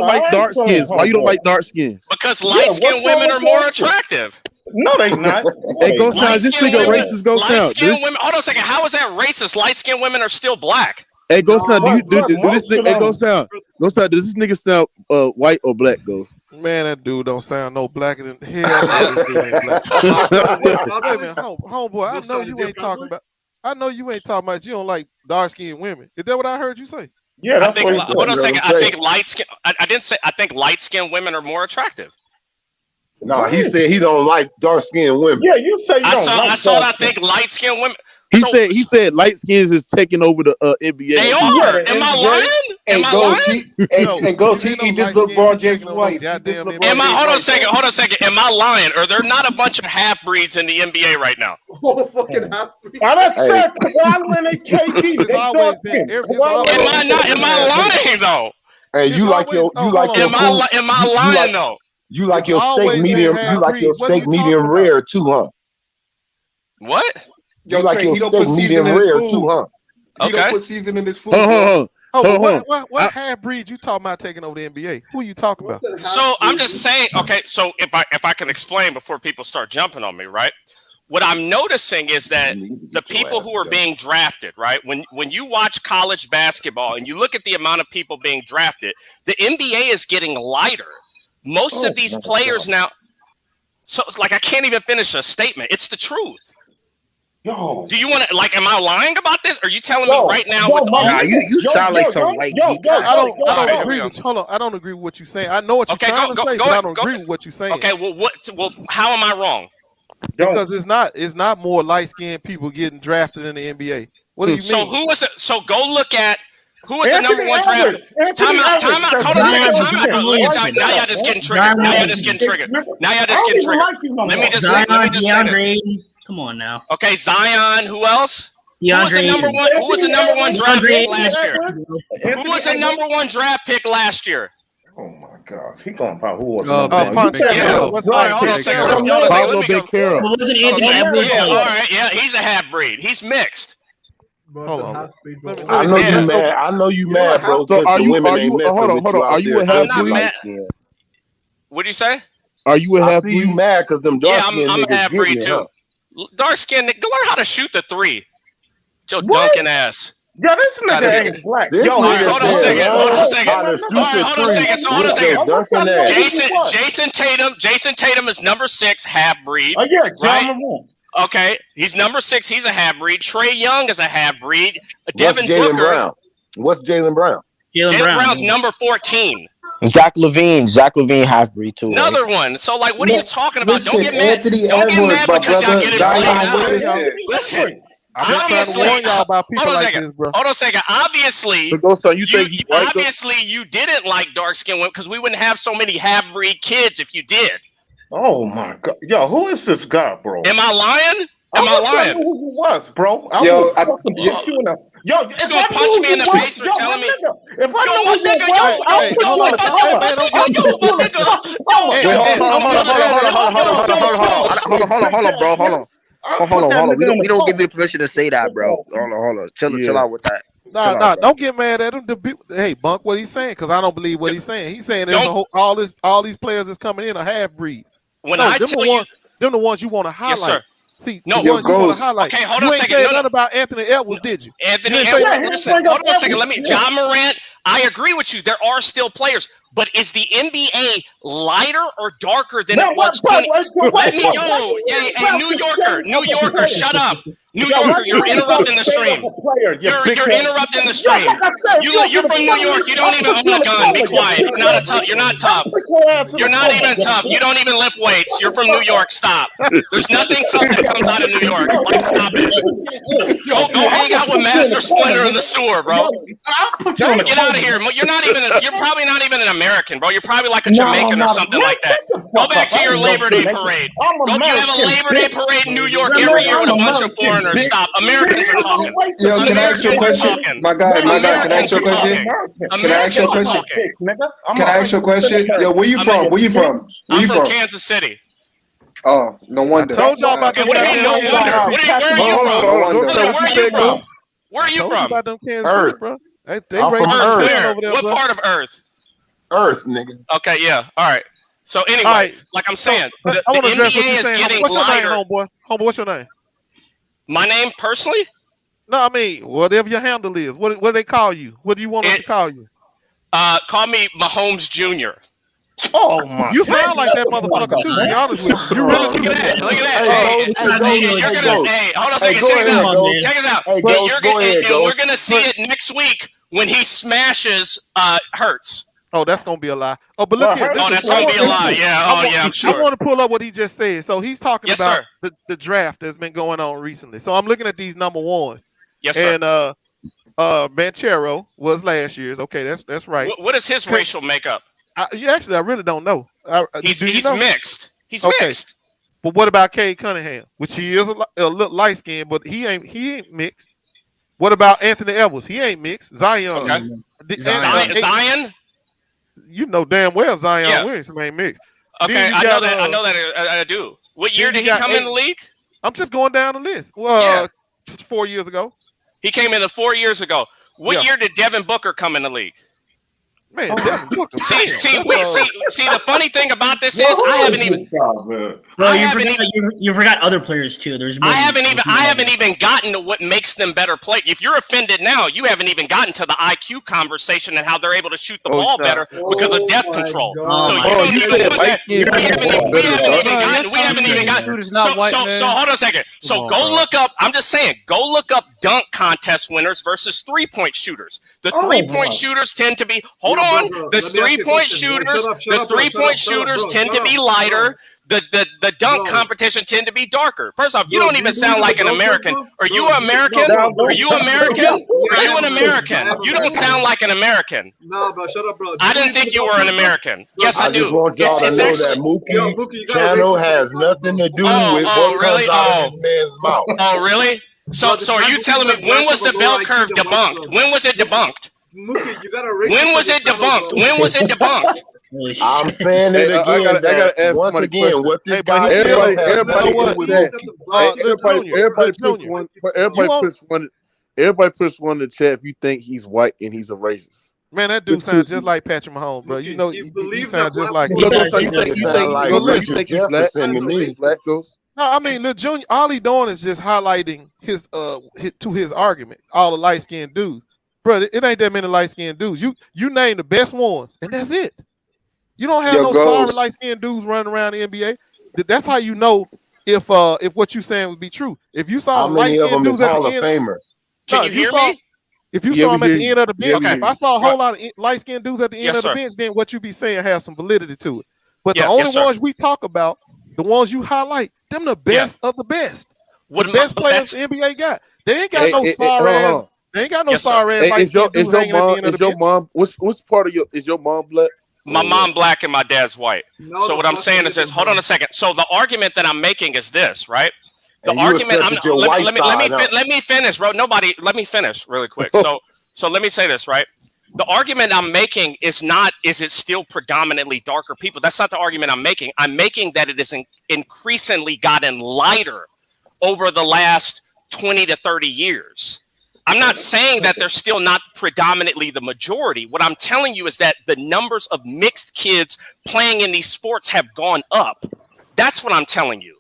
like dark skins? Why you don't like dark skins? Because light skinned women are more attractive. No, they not. Hey, Ghost Town, this nigga racist. Ghost Town. Light-skinned women. Hold on a second. How is that racist? Light-skinned women are still black. Hey, Ghost Town, do this nigga? Hey, Ghost Town, does this nigga sound white or black? Ghost? Man, that dude don't sound no blacker than hell. Homeboy, I know you ain't talking about. I know you ain't talking about. You don't like dark skinned women. Is that what I heard you say? Yeah, that's hold on a second. I think light skin. I didn't say. I think light skinned women are more attractive. No, he said he don't like dark skinned women. Yeah, you say you don't like. I think light skinned women. He said light skins is taking over the NBA. They are. Am I lying? And Ghost, he just LeBron James white. Hold on a second. Am I lying? Are there not a bunch of half breeds in the NBA right now? Oh, fucking half breeds. Am I lying though? Hey, you like your Am I lying though? You like your steak medium. You like your steak medium rare too, huh? What? You like your steak medium rare too, huh? He don't put season in his food. What half breed you talking about taking over the NBA? Who are you talking about? So I'm just saying. Okay, so if I can explain before people start jumping on me, right? What I'm noticing is that the people who are being drafted, right? When you watch college basketball and you look at the amount of people being drafted, the NBA is getting lighter. Most of these players now. So it's like I can't even finish a statement. It's the truth. Yo. Do you want to am I lying about this? Are you telling me right now? You sound like some white geek. I don't agree with you. Hold on, I don't agree with what you're saying. I know what you're trying to say, but I don't agree with what you're saying. Okay, well, how am I wrong? Because it's not more light skinned people getting drafted in the NBA. What do you mean? So who is it? So go look at who is the number one draft. Time out. Hold on a second. Now y'all just getting triggered. Let me just say. Come on now. Okay, Zion. Who else? Who was the number one draft pick last year? Who was the number one draft pick last year? Oh my gosh, he going about who was? Hold on a second. Pablo Becerra. Wasn't Anthony Edwards? Yeah, all right. Yeah, he's a half breed. He's mixed. I know you mad. I know you mad, bro. So are you? Hold on. Are you a half breed? What'd you say? Are you a half breed? I see you mad because them dark skinned niggas. I'm a half breed too. Dark skin, learn how to shoot the three. Joe Duncan ass. Yo, this nigga ain't black. This Yo, nigga hold on a said, second. Hold on a second. how to shoot All right, the hold on a second. So hold on a three with second. the dunking ass. Jason Tatum is number 6, half breed. Oh yeah, right? John Moran. Okay, he's number 6. He's a half breed. Trae Young is a half breed. What's Devin Jaylen Booker. Brown? What's Jaylen Brown? Jaylen Brown's number 14. Zach Levine half breed too. Another right? one. So like, what are you talking about? Listen, Don't get mad. Anthony Don't get Edwards, mad my because y'all brother, get it Zion played out. Williamson. Listen. I've been trying to Obviously, warn y'all about people hold on a like second. this, bro. Hold on a second. Obviously, So go, son, you think he's white, though? obviously you didn't like dark skinned women because we wouldn't have so many half breed kids if you did. Oh my god. Yo, who is this guy, bro? Am I lying? Am I lying? Who he was, bro? Yo, Yo, you gonna punch me in the face for telling me? If I know who you was, Hold on, bro. Hold on. We don't give you permission to say that, bro. Hold on. Chill out with that. Nah, don't get mad at him. Hey, Bunk, what he's saying? Because I don't believe what he's saying. He's saying there's all these players that's coming in are half breed. When I tell you, them the ones you want to highlight. Yes, sir. See, no, the ones you want to highlight. Okay, hold you on a ain't second. Say nothing about Anthony Edwards, did you? Anthony Edwards, listen, hold on a second. Let me, John Morant, I agree with you. There are still players. But is the NBA lighter or darker than it was 20? Let me go. Hey, New Yorker, shut up. New Yorker, you're interrupting the stream. You're interrupting the stream. You're from New York. You don't even own a gun. Be quiet. You're not tough. You're not even tough. You don't even lift weights. You're from New York. Stop. There's nothing tough that comes out of New York. Like, stop it. Go hang out with Master Splinter in the sewer, bro. Get out of here. You're probably not even an American, bro. You're probably like a Jamaican or something like that. Go back to your Labor Day parade. You have a Labor Day parade in New York every year with a bunch of foreigners. Stop. Americans are talking. Yo, can I ask you a question? My guy, can I ask you a question? Can I ask you a question? Can I ask you a question? Yo, where you from? I'm from Kansas City. Oh, no wonder. I told y'all about What do you mean, no wonder? Where are you from? Where are you from? About them Kansas Earth. City, bro. They I'm from Earth. over there, What bro. part of Earth? Earth, nigga. Okay, yeah. All right. So anyway, right. like I'm saying, the I want to address what NBA you're is saying. getting What's your lighter. name, homeboy? Homeboy, what's your name? My name personally? No, I mean, whatever your handle is. What do they call you? What do you want us to call you? Call me Mahomes Jr. Oh my! You sound like that motherfucker too. To be honest with you, you really Look at that! Look at Hey, that! Hold on a second. Check this out. We're gonna see it next week when he smashes Hurts. Oh, that's gonna be a lie. Oh, but look here. Oh, that's gonna be a lie. Yeah. Oh, yeah. I'm sure. I want to pull up what he just said. So he's talking Yes, about sir. the draft that's been going on recently. So I'm looking at these number ones. Yes, sir. And Banchero was last year's. Okay, that's right. What is his racial makeup? I really don't know. He's know? mixed. He's Okay. mixed. But what about Cade Cunningham? Which he is a little light skinned, but he ain't mixed. What about Anthony Edwards? He ain't mixed. Zion. Okay. Zion. You know damn well Zion Yeah. Williamson ain't mixed. Okay, Then you I know got, that. I know that. I do. What year then did you he got come in the league? I'm just going down the list. Well, 4 years ago. He came in 4 years ago. What year did Devin Booker come in the league? Man, Devin Booker. See, the funny thing about this is I haven't even. Bro, you forgot other players too. There's more I haven't even gotten to what makes them better play. If you're offended now, you haven't even gotten to the IQ conversation and how they're able to shoot the ball better because of depth control. So you don't even put that. We haven't even gotten. So hold on a second. So go look up. I'm just saying, go look up dunk contest winners versus 3-point shooters. The 3-point shooters tend to be. Hold on. The 3-point shooters tend to be lighter. The dunk competition tend to be darker. First off, you don't even sound like an American. Are you American? Are you American? Are you an American? You don't sound like an American. No, bro, shut up, bro. I didn't think you were an American. Yes, I do. I just want y'all to know that Mookie channel has nothing to do with what comes out of this man's mouth. Oh, really? So are you telling me when was the bell curve debunked? When was it debunked? Mookie, you gotta When was it debunked? When was it debunked? I'm saying it again. I gotta ask once again, question. what this guy everybody puts one in the chat if you think he's white and he's a racist. Man, that dude sounds just like Patrick Mahomes, bro. You know, he sounds just like. You think he's black? No, I mean, Lil Junior. All he doing is just highlighting his argument. All the light skinned dudes, bro. It ain't that many light skinned dudes. You name the best ones, and that's it. You don't have sorry light skinned dudes running around the NBA. That's how you know if what you saying would be true. If you saw light skinned dudes at the end, famers. Can you hear me? If you saw them at the end of the bench, if I saw a whole lot of light skinned dudes at the end of the bench, then what you be saying has some validity to it. But the only ones we talk about, the ones you highlight, them the best of the best. The best players the NBA got. They ain't got no sorry ass. They ain't got no sorry ass light skinned dudes hanging at the end of the bench. Mom? What's part of is your mom black? My mom black and my dad's white. So what I'm saying is this. Hold on a second. So the argument that I'm making is this, right? The argument. Let me finish, bro. Let me finish really quick. So let me say this, right? The argument I'm making is not, is it still predominantly darker people? That's not the argument I'm making. I'm making that it is increasingly gotten lighter over the last 20 to 30 years. I'm not saying that they're still not predominantly the majority. What I'm telling you is that the numbers of mixed kids playing in these sports have gone up. That's what I'm telling you.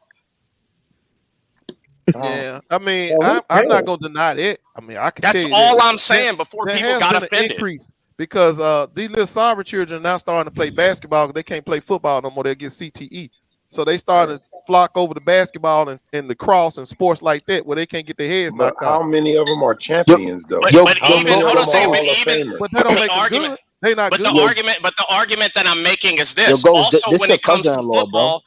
Yeah, I mean, I'm not gonna deny it. I mean, I can. That's tell you all that I'm saying before people got offended. Increase because these little sorry children are now starting to play basketball because they can't play football no more. They get CTE, so they started to flock over to basketball and lacrosse and sports like that where they can't get their heads knocked out. How many of them are champions though? But even hold on a second. But that don't make them good. They not but good. The argument that I'm making is this. Also, when it comes to football,